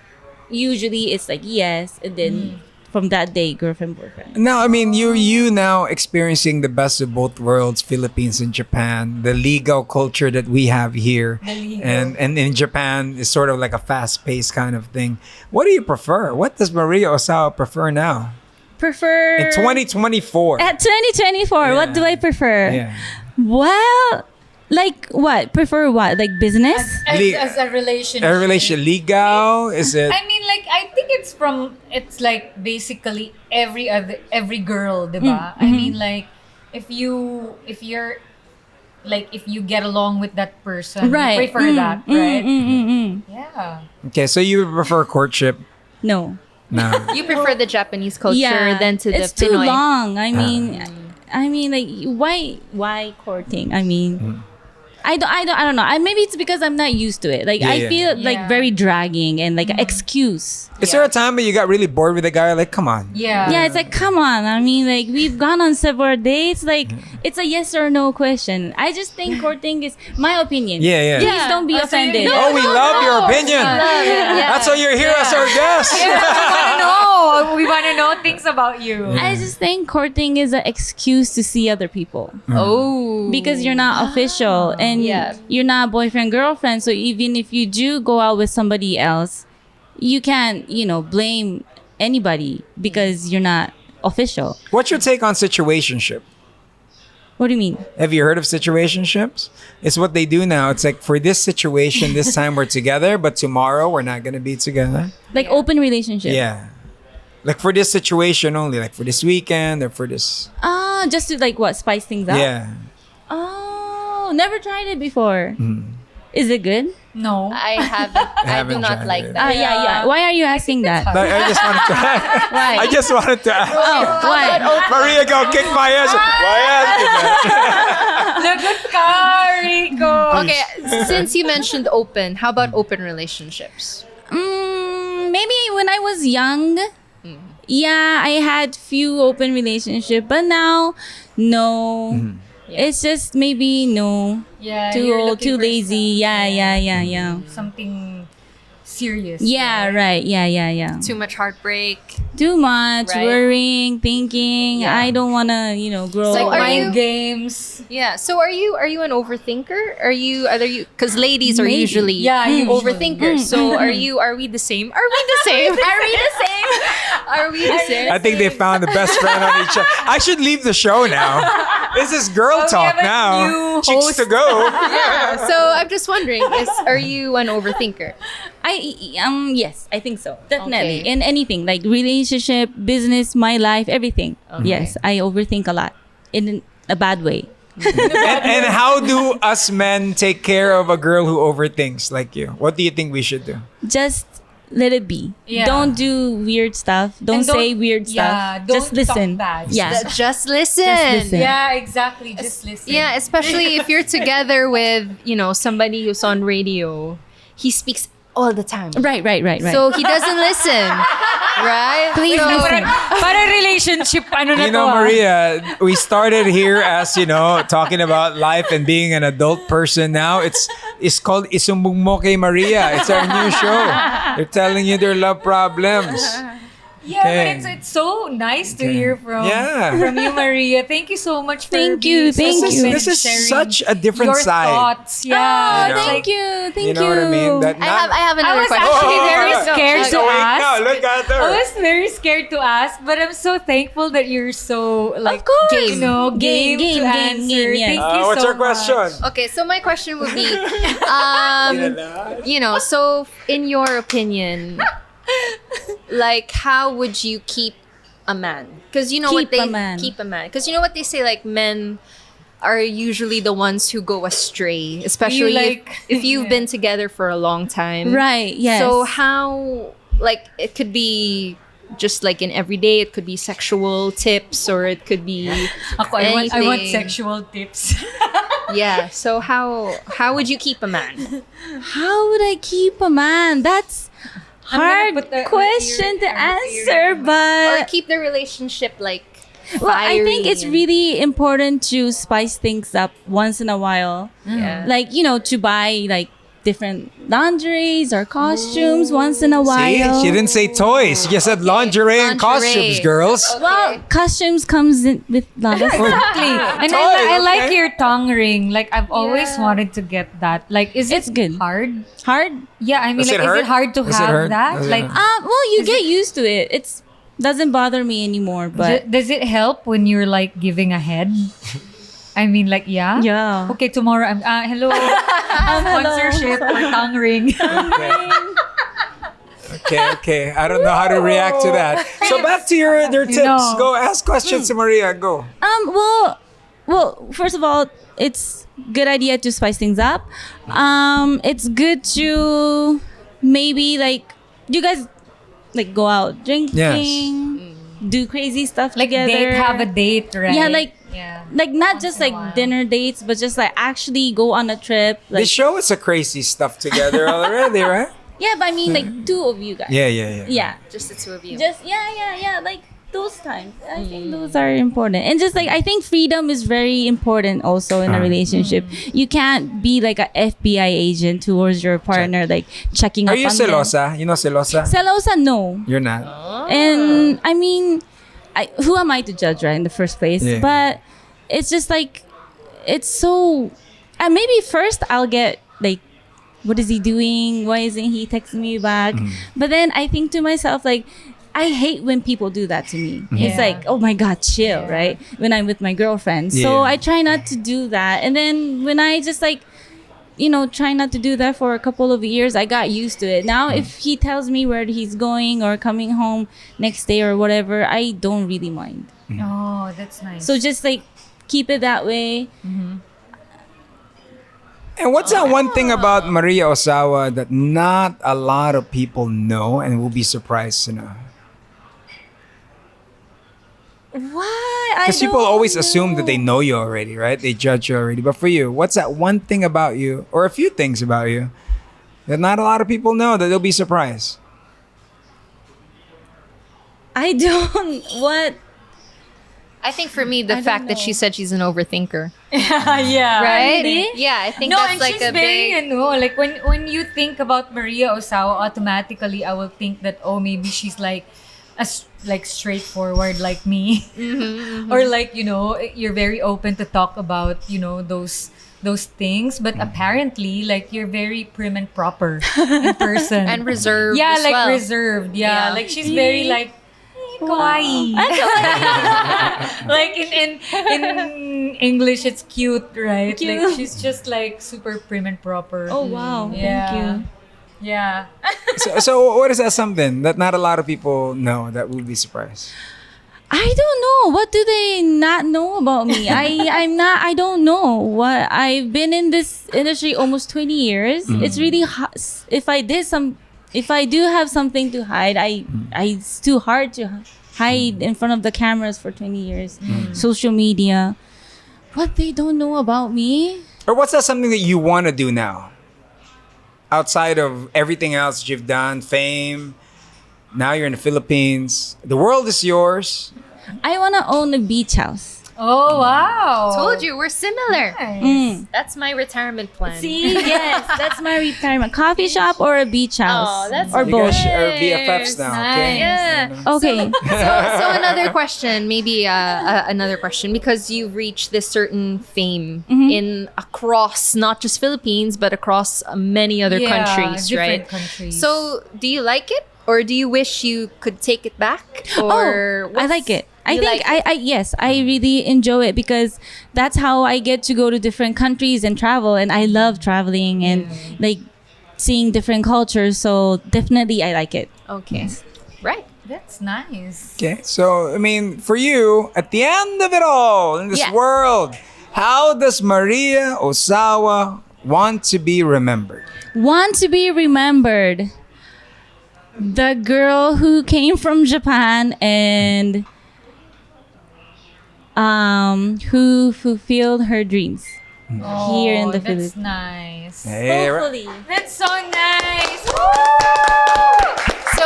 Speaker 6: usually it's like yes, and then from that day, girlfriend, boyfriend.
Speaker 2: Now, I mean, you now experiencing the best of both worlds, Philippines and Japan, the legal culture that we have here, and in Japan is sort of like a fast-paced kind of thing. What do you prefer? What does Maria Ozawa prefer now?
Speaker 6: Prefer
Speaker 2: In 2024.
Speaker 6: at 2024. What do I prefer?
Speaker 2: Yeah.
Speaker 6: Well, like what? Prefer what? Like business?
Speaker 1: As a relationship.
Speaker 2: A relation legal? Is it?
Speaker 1: I mean, like, I think it's like basically every girl, diba? I mean, like, if you get along with that person,
Speaker 6: Right.
Speaker 1: you prefer that, right? Yeah.
Speaker 2: Okay, so you would prefer courtship?
Speaker 6: No.
Speaker 2: No.
Speaker 7: You prefer the Japanese culture than to the
Speaker 6: it's too
Speaker 7: Pinoy.
Speaker 6: long. I mean, like why courting? I mean, I don't know. Maybe it's because I'm not used to it. Like I feel like very dragging and like an excuse.
Speaker 2: Is there a time that you got really bored with a guy? Like, come on.
Speaker 1: Yeah.
Speaker 6: Yeah, it's like come on. I mean, like we've gone on several dates. Like it's a yes or no question. I just think courting is my opinion.
Speaker 2: Yeah.
Speaker 6: Please don't be offended.
Speaker 2: Oh, we love your opinion. That's why you're here as our guest.
Speaker 1: We want to know things about you.
Speaker 6: I just think courting is an excuse to see other people.
Speaker 7: Oh.
Speaker 6: Because you're not official and you're not boyfriend girlfriend, so even if you do go out with somebody else, you can't blame anybody because you're not official.
Speaker 2: What's your take on situationship?
Speaker 6: What do you mean?
Speaker 2: Have you heard of situationships? It's what they do now. It's like for this situation, this time we're together, but tomorrow we're not gonna be together.
Speaker 6: Like open relationship.
Speaker 2: Yeah. Like for this situation only, like for this weekend or for this.
Speaker 6: Just to like what, spice things up?
Speaker 2: Yeah.
Speaker 6: Oh, never tried it before. Is it good?
Speaker 1: No.
Speaker 7: I haven't. I do
Speaker 2: haven't
Speaker 7: not
Speaker 2: tried
Speaker 7: like
Speaker 2: it.
Speaker 7: that.
Speaker 6: Yeah. Why are you asking that?
Speaker 2: No, I just wanted to ask.
Speaker 6: Why?
Speaker 2: I just wanted to ask.
Speaker 6: Oh, why?
Speaker 2: Maria, go kick my ass. Why asking that?
Speaker 1: Lagot ka, Rico.
Speaker 7: Okay, since you mentioned open, how about open relationships?
Speaker 6: Maybe when I was young, yeah, I had few open relationship, but now, no. It's just maybe no.
Speaker 1: Yeah.
Speaker 6: Too
Speaker 1: you're
Speaker 6: old,
Speaker 1: looking
Speaker 6: too
Speaker 1: for
Speaker 6: lazy. Yeah.
Speaker 1: something serious.
Speaker 6: Yeah, right. Yeah.
Speaker 7: Too much heartbreak.
Speaker 6: Too much
Speaker 7: Right.
Speaker 6: worrying, thinking.
Speaker 7: Yeah.
Speaker 6: I don't wanna, grow.
Speaker 7: So
Speaker 1: Like
Speaker 7: are
Speaker 1: mind
Speaker 7: you-
Speaker 1: games.
Speaker 7: Yeah. So are you an overthinker? Are you because ladies are
Speaker 6: Maybe.
Speaker 7: usually
Speaker 1: Usually.
Speaker 7: overthinkers. So are we the same? Are we the same? Are we the same? Are we the same?
Speaker 2: I think they found the best friend on each other. I should leave the show now. This is girl
Speaker 1: we
Speaker 2: talk
Speaker 1: have a
Speaker 2: now.
Speaker 1: new
Speaker 2: Chicks
Speaker 1: host.
Speaker 2: to go.
Speaker 7: Yeah. So I'm just wondering, are you an overthinker?
Speaker 6: Yes, I think so. Definitely.
Speaker 7: Okay.
Speaker 6: In anything like relationship, business, my life, everything. Yes, I overthink a lot in a bad way.
Speaker 2: And how do us men take care of a girl who overthinks like you? What do you think we should do?
Speaker 6: Just let it be.
Speaker 1: Yeah.
Speaker 6: Don't do weird stuff. Don't
Speaker 1: And
Speaker 6: say weird
Speaker 1: yeah,
Speaker 6: stuff.
Speaker 1: don't
Speaker 6: Just listen.
Speaker 1: talk bad.
Speaker 6: Yeah.
Speaker 7: Just listen.
Speaker 6: listen.
Speaker 1: Yeah, exactly. Just listen.
Speaker 7: Yeah, especially if you're together with, somebody who's on radio. He speaks all the time.
Speaker 6: Right.
Speaker 7: So he doesn't listen. Right?
Speaker 6: Please
Speaker 7: So-
Speaker 6: listen.
Speaker 1: Para relationship, ano na
Speaker 2: You know,
Speaker 1: to,
Speaker 2: Maria, we started here as, talking about life and being an adult person. Now it's called Isumbong Mo Kay Maria. It's our new show. They're telling you their love problems.
Speaker 1: Yeah,
Speaker 2: Okay.
Speaker 1: but it's so nice to hear from you, Maria. Thank you so much for
Speaker 6: Thank
Speaker 1: being
Speaker 6: you,
Speaker 1: so
Speaker 6: thank
Speaker 1: open
Speaker 6: you.
Speaker 1: and
Speaker 2: This is
Speaker 1: sharing
Speaker 2: such a different
Speaker 1: your
Speaker 2: side.
Speaker 1: thoughts. Yeah,
Speaker 6: Oh,
Speaker 2: You know?
Speaker 6: thank you. Thank
Speaker 2: You know what I mean? That
Speaker 7: I have
Speaker 1: I
Speaker 7: another
Speaker 1: was
Speaker 7: question.
Speaker 1: actually very scared
Speaker 2: She's
Speaker 1: to
Speaker 2: awake
Speaker 1: ask.
Speaker 2: now. Look at her.
Speaker 1: I was very scared to ask, but I'm so thankful that you're so like
Speaker 6: course.
Speaker 1: game
Speaker 6: Game,
Speaker 1: to answer.
Speaker 6: yes.
Speaker 1: Thank you
Speaker 2: What's
Speaker 1: so
Speaker 2: your question?
Speaker 1: much.
Speaker 7: Okay, so my question would be, so in your opinion, like, how would you keep a man? Because
Speaker 6: Keep a man.
Speaker 7: keep a man. Because you know what they say, like, men are usually the ones who go astray, especially if you've been together for a long time.
Speaker 6: Right, yes.
Speaker 7: So how, like, it could be just like in everyday, it could be sexual tips, or it could be
Speaker 1: Ako, I want
Speaker 7: anything.
Speaker 1: sexual tips.
Speaker 7: Yeah. So how would you keep a man?
Speaker 6: How would I keep a man? That's
Speaker 1: I'm gonna
Speaker 6: hard
Speaker 1: put the
Speaker 6: question to
Speaker 1: ear-
Speaker 6: answer,
Speaker 7: Or
Speaker 6: but
Speaker 7: keep the relationship like
Speaker 6: well, I think
Speaker 7: fiery
Speaker 6: it's
Speaker 7: and-
Speaker 6: really important to spice things up once in a while.
Speaker 7: Yeah.
Speaker 6: Like, to buy like different lingeries or costumes once in a
Speaker 2: See,
Speaker 6: while.
Speaker 2: she didn't say toys. She just said lingerie and
Speaker 7: Lingerie.
Speaker 2: costumes, girls.
Speaker 6: Well, costumes comes in with lot of
Speaker 1: Exactly. And
Speaker 2: Toy,
Speaker 1: I like
Speaker 2: okay.
Speaker 1: your tongue ring. Like, I've always wanted to get that. Like, is
Speaker 6: It's
Speaker 1: it
Speaker 6: good.
Speaker 1: hard?
Speaker 6: hard.
Speaker 1: Yeah, I mean,
Speaker 2: Does
Speaker 1: like,
Speaker 2: it
Speaker 1: is
Speaker 2: hurt?
Speaker 1: it hard to
Speaker 2: Does it
Speaker 1: have
Speaker 2: hurt?
Speaker 1: that?
Speaker 2: Does it
Speaker 1: Like,
Speaker 2: hurt?
Speaker 6: Well, you get used to it. It's doesn't bother me anymore, but
Speaker 1: does it help when you're like giving a head? I mean, like, yeah?
Speaker 6: yeah.
Speaker 1: Okay, tomorrow I'm, hello. Sponsorship for tongue ring.
Speaker 2: Okay. I don't know how to react to that. So back to your tips.
Speaker 1: know.
Speaker 2: Go ask questions to Maria. Go.
Speaker 6: Well, first of all, it's good idea to spice things up. It's good to maybe like you guys like go out drinking, do crazy stuff
Speaker 1: Like,
Speaker 6: together.
Speaker 1: have a date, right?
Speaker 6: Yeah, like
Speaker 1: yeah.
Speaker 6: like not just
Speaker 1: in a
Speaker 6: like
Speaker 1: while.
Speaker 6: dinner dates, but just like actually go on a trip.
Speaker 2: They
Speaker 6: Like
Speaker 2: show us a crazy stuff together already, right?
Speaker 6: yeah, but I mean like two of you guys.
Speaker 2: Yeah.
Speaker 6: Yeah.
Speaker 7: just the two of you.
Speaker 6: Just like those times. I think those are important. And just like I think freedom is very important also in a relationship. You can't be like a FBI agent towards your partner, like checking
Speaker 2: Are
Speaker 6: up
Speaker 2: you
Speaker 6: on them.
Speaker 2: celosa? You know celosa?
Speaker 6: Celosa, no.
Speaker 2: You're not.
Speaker 6: And I mean, who am I to judge, right, in the first place?
Speaker 2: Yeah.
Speaker 6: But it's just like, it's so. Maybe first I'll get like, what is he doing? Why isn't he texting me back? But then I think to myself, like, I hate when people do that to me. It's
Speaker 1: Yeah.
Speaker 6: like, oh my God, chill, right? When I'm with my girlfriend. So
Speaker 2: Yeah.
Speaker 6: I try not to do that. And then when I just like, try not to do that for a couple of years, I got used to it. Now, if he tells me where he's going or coming home next day or whatever, I don't really mind.
Speaker 1: Oh, that's nice.
Speaker 6: So just like keep it that way.
Speaker 2: And what's that one thing about Maria Ozawa that not a lot of people know and will be surprised to know?
Speaker 6: Why?
Speaker 2: Because people always assume that they know you already, right? They judge you already. But for you, what's that one thing about you, or a few things about you, that not a lot of people know that they'll be surprised?
Speaker 6: I don't. What?
Speaker 7: I think for me, the
Speaker 6: don't
Speaker 7: fact that
Speaker 6: know.
Speaker 7: she said she's an overthinker,
Speaker 1: yeah.
Speaker 7: right?
Speaker 6: Really?
Speaker 7: Yeah, I think
Speaker 1: No,
Speaker 7: that's
Speaker 1: and
Speaker 7: like
Speaker 1: she's
Speaker 7: a
Speaker 1: very,
Speaker 7: big.
Speaker 1: like when you think about Maria Ozawa, automatically I will think that, oh, maybe she's like like straightforward like me, or like you're very open to talk about those things, but apparently like you're very prim and proper in person
Speaker 7: And reserved.
Speaker 1: yeah,
Speaker 7: as
Speaker 1: like
Speaker 7: well.
Speaker 1: reserved. Yeah,
Speaker 7: Yeah.
Speaker 1: like she's very like kawaii. Like in English, it's cute, right?
Speaker 6: Cute.
Speaker 1: Like she's just like super prim and proper.
Speaker 6: Oh wow!
Speaker 1: Yeah.
Speaker 6: Thank you.
Speaker 1: Yeah.
Speaker 2: So what is that something that not a lot of people know that will be surprised?
Speaker 6: I don't know. What do they not know about me? I don't know. What I've been in this industry almost 20 years. It's really hard. If I did some if I do have something to hide, it's too hard to hide in front of the cameras for 20 years. Social media. What they don't know about me?
Speaker 2: Or what's that something that you want to do now? Outside of everything else you've done, fame, now you're in the Philippines. The world is yours.
Speaker 6: I want to own a beach house.
Speaker 1: Oh, wow.
Speaker 7: Told you, we're similar.
Speaker 1: Nice.
Speaker 7: That's my retirement plan.
Speaker 6: See, yes, that's my retirement. Coffee shop or a beach house.
Speaker 7: Oh, that's
Speaker 6: or
Speaker 2: You
Speaker 6: both.
Speaker 2: guys are BFFs now, okay?
Speaker 7: Yeah.
Speaker 6: Okay.
Speaker 7: So another question, maybe another question, because you've reached this certain fame in across not just Philippines but across many other countries,
Speaker 1: different
Speaker 7: right?
Speaker 1: countries.
Speaker 7: So do you like it, or do you wish you could take it back? Or
Speaker 6: I like it. I
Speaker 7: You
Speaker 6: think
Speaker 7: like it?
Speaker 6: yes, I really enjoy it because that's how I get to go to different countries and travel, and I love traveling and like seeing different cultures. So definitely I like it.
Speaker 7: Okay, right.
Speaker 1: That's nice.
Speaker 2: Okay, so I mean, for you, at the end of it all in this
Speaker 7: Yes.
Speaker 2: world, how does Maria Ozawa want to be remembered?
Speaker 6: Want to be remembered. The girl who came from Japan and who fulfilled her dreams here in the
Speaker 1: That's
Speaker 6: Philippines.
Speaker 1: nice.
Speaker 2: Hey,
Speaker 6: Hopefully.
Speaker 1: That's so nice.
Speaker 7: So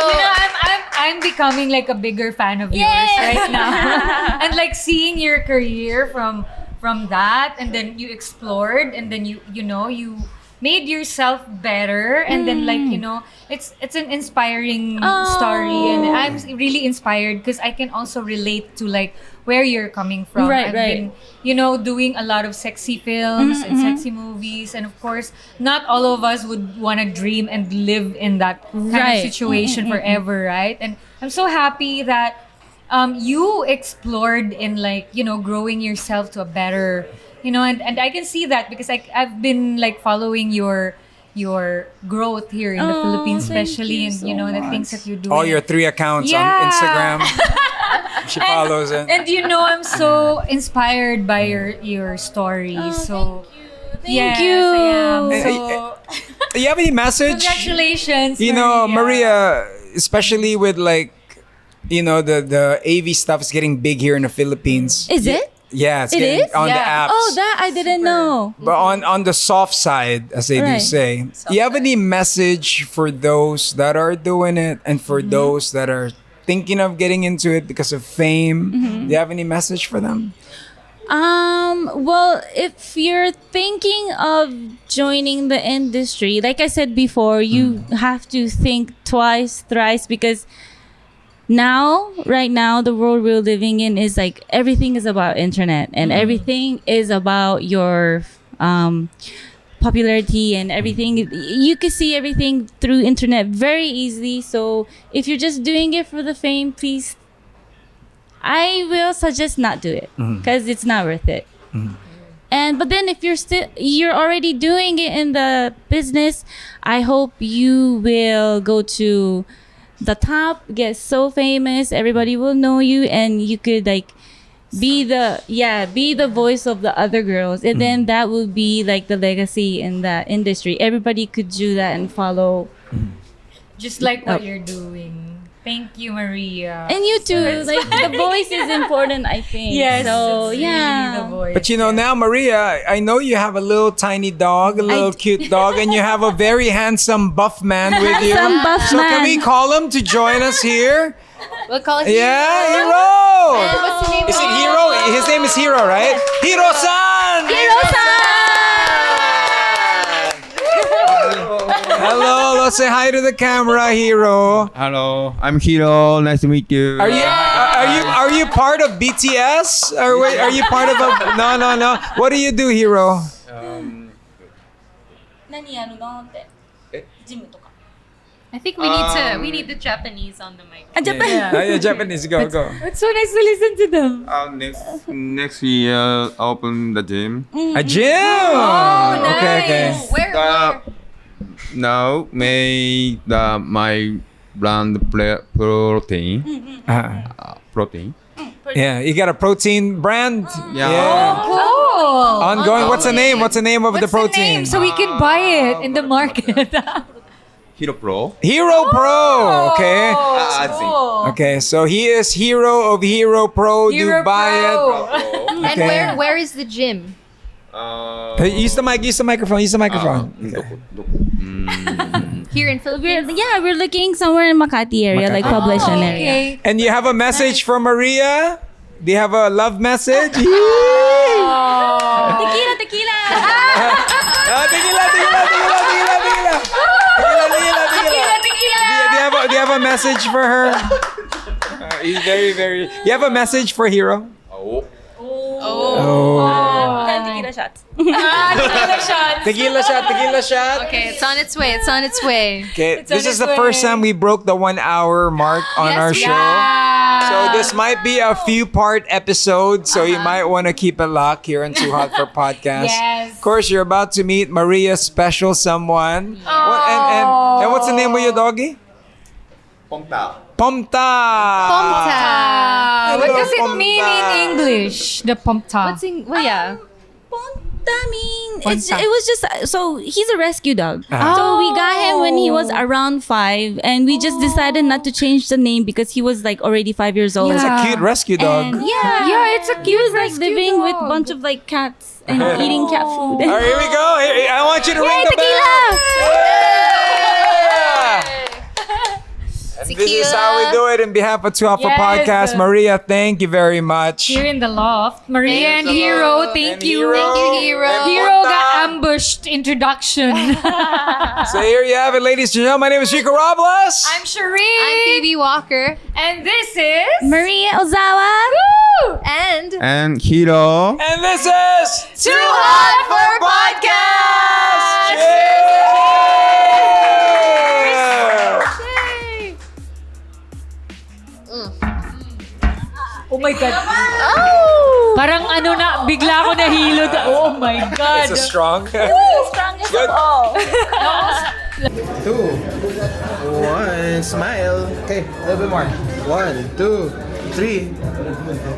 Speaker 1: I'm becoming like a bigger fan of yours right now. And like seeing your career from that, and then you explored, and then you made yourself better, and then like it's an inspiring story, and I'm really inspired because I can also relate to like where you're coming from.
Speaker 6: Right,
Speaker 1: I've
Speaker 6: right.
Speaker 1: been doing a lot of sexy films and sexy movies, and of course not all of us would want to dream and live in that kind
Speaker 6: Right.
Speaker 1: of situation forever, right? And I'm so happy that you explored in like growing yourself to a better and I can see that because I've been like following your growth here in the Philippines,
Speaker 6: thank
Speaker 1: especially,
Speaker 6: you
Speaker 1: and
Speaker 6: so
Speaker 1: the things that you're doing.
Speaker 2: All your 3 accounts
Speaker 1: Yeah.
Speaker 2: on Instagram. She follows it.
Speaker 1: And I'm so inspired by your story. So
Speaker 6: Thank
Speaker 1: yes,
Speaker 6: you.
Speaker 1: I am.
Speaker 2: Hey,
Speaker 1: So
Speaker 2: Do you have any message?
Speaker 1: congratulations.
Speaker 2: Maria, especially with like, the AV stuff is getting big here in the Philippines.
Speaker 6: Is it?
Speaker 2: Yeah, it's
Speaker 6: It
Speaker 2: getting
Speaker 6: is?
Speaker 2: on the
Speaker 1: Yeah.
Speaker 2: apps.
Speaker 6: Oh, that I didn't know.
Speaker 2: But on the soft side, as they do
Speaker 6: Right.
Speaker 2: say, do you have any message for those that are doing it and for those that are thinking of getting into it because of fame? Do you have any message for them?
Speaker 6: Well, if you're thinking of joining the industry, like I said before, you have to think twice, thrice, because right now, the world we're living in is like everything is about internet, and everything is about your popularity and everything. You can see everything through internet very easily. So if you're just doing it for the fame, please, I will suggest not do it because it's not worth it. But then if you're already doing it in the business, I hope you will go to the top, get so famous, everybody will know you, and you could like be the voice of the other girls, and then that will be like the legacy in that industry. Everybody could do that and follow.
Speaker 1: Just like what you're doing. Thank you, Maria.
Speaker 6: And you too, like the voice is important, I think.
Speaker 1: Yes.
Speaker 6: So
Speaker 1: it's really the voice.
Speaker 2: But now, Maria, I know you have a little tiny dog, a little cute dog, and you have a very handsome buff man with you.
Speaker 6: Handsome buff
Speaker 2: So can
Speaker 6: man.
Speaker 2: we call him to join us here?
Speaker 7: we'll call it
Speaker 2: Yeah,
Speaker 7: And
Speaker 2: Hero!
Speaker 7: what's the name?
Speaker 2: Is it Hero? His name is Hero, right? Hiro-san! Hello, let's say hi to the camera, Hero.
Speaker 9: Hello, I'm Hiro. Nice to meet you.
Speaker 2: Are you part of BTS? Or wait, are you part of a No. What do you do, Hero?
Speaker 7: I think we need the Japanese on the mic.
Speaker 2: Yeah, Japanese. Go.
Speaker 1: It's so nice to listen to them.
Speaker 9: Next year, open the gym.
Speaker 2: A gym. Okay.
Speaker 7: Where?
Speaker 9: Now, make my brand protein. Protein.
Speaker 2: Yeah, you got a protein brand.
Speaker 9: Yeah.
Speaker 1: Cool.
Speaker 2: Ongoing. What's the name? What's the name of the
Speaker 1: What's the
Speaker 2: protein?
Speaker 1: name so we can buy it in the market?
Speaker 9: Hero Pro.
Speaker 2: Hero Pro. Okay.
Speaker 1: Cool.
Speaker 2: Okay. So he is hero of Hero Pro.
Speaker 1: Hero
Speaker 2: Do buy
Speaker 1: Pro.
Speaker 7: And
Speaker 2: Okay.
Speaker 7: where is the gym?
Speaker 2: it. Use the mic. Use the microphone. Use the microphone.
Speaker 7: Here in Philippines?
Speaker 6: We're looking somewhere in Makati area, like
Speaker 2: Makati.
Speaker 6: Poblacion area.
Speaker 1: Okay.
Speaker 2: And you have a message from Maria. Do you have a love message?
Speaker 6: Tequila.
Speaker 2: Tequila, tequila. Do you have a message for her? He's very, very. You have a message for Hero? Oh.
Speaker 6: 10 tequila shots.
Speaker 2: Tequila shot.
Speaker 7: Okay, it's on its way. It's on its way.
Speaker 2: Okay, this
Speaker 1: on
Speaker 2: is
Speaker 1: its
Speaker 2: the first
Speaker 1: way.
Speaker 2: time we broke the 1 hour mark on our show. So this might be a few part episode, so you might want to keep it locked here on Too Hot for Podcast.
Speaker 1: Yes.
Speaker 2: Of course, you're about to meet Maria's special someone. And what's the name of your doggy? Pomta.
Speaker 7: Pomta.
Speaker 1: What does it
Speaker 2: Pomta.
Speaker 1: mean in English? The pomta.
Speaker 7: What's in? Well, yeah.
Speaker 6: I mean,
Speaker 1: Ponta.
Speaker 6: it was just so he's a rescue dog.
Speaker 2: Ah.
Speaker 6: So we got him when he was around 5, and we just decided not to change the name because he was like already 5 years old.
Speaker 2: It's a cute rescue dog.
Speaker 6: And
Speaker 1: Yeah, it's a
Speaker 6: he
Speaker 1: cute
Speaker 6: was like
Speaker 1: rescue
Speaker 6: living with a
Speaker 1: dog.
Speaker 6: bunch of like cats and eating cat food.
Speaker 2: All right, here we go. I want you to ring the
Speaker 6: tequila!
Speaker 2: bell. Yeah! And this is how we do it in behalf of Too Hot for
Speaker 1: Yes.
Speaker 2: Podcast. Maria, thank you very much.
Speaker 1: Here in the loft. Maria and Hero, thank you.
Speaker 2: Thank you,
Speaker 7: Hero.
Speaker 2: And
Speaker 1: Hero
Speaker 2: Ponta.
Speaker 1: got ambushed introduction.
Speaker 2: So here you have it, ladies and gentlemen. My name is Rico Robles.
Speaker 1: I'm Sheree.
Speaker 7: I'm Phoebe Walker.
Speaker 1: And this is...
Speaker 6: Maria Ozawa.
Speaker 7: And
Speaker 9: And Hero.
Speaker 2: And this is
Speaker 1: Too Hot for Podcast! Oh my God. Parang ano na, bigla ako nahilo. Oh my God.
Speaker 2: It's a strong.
Speaker 6: Strongest
Speaker 2: Good.
Speaker 6: of all.
Speaker 10: 2, 1, smile. Okay, a little bit more. 1, 2, 3.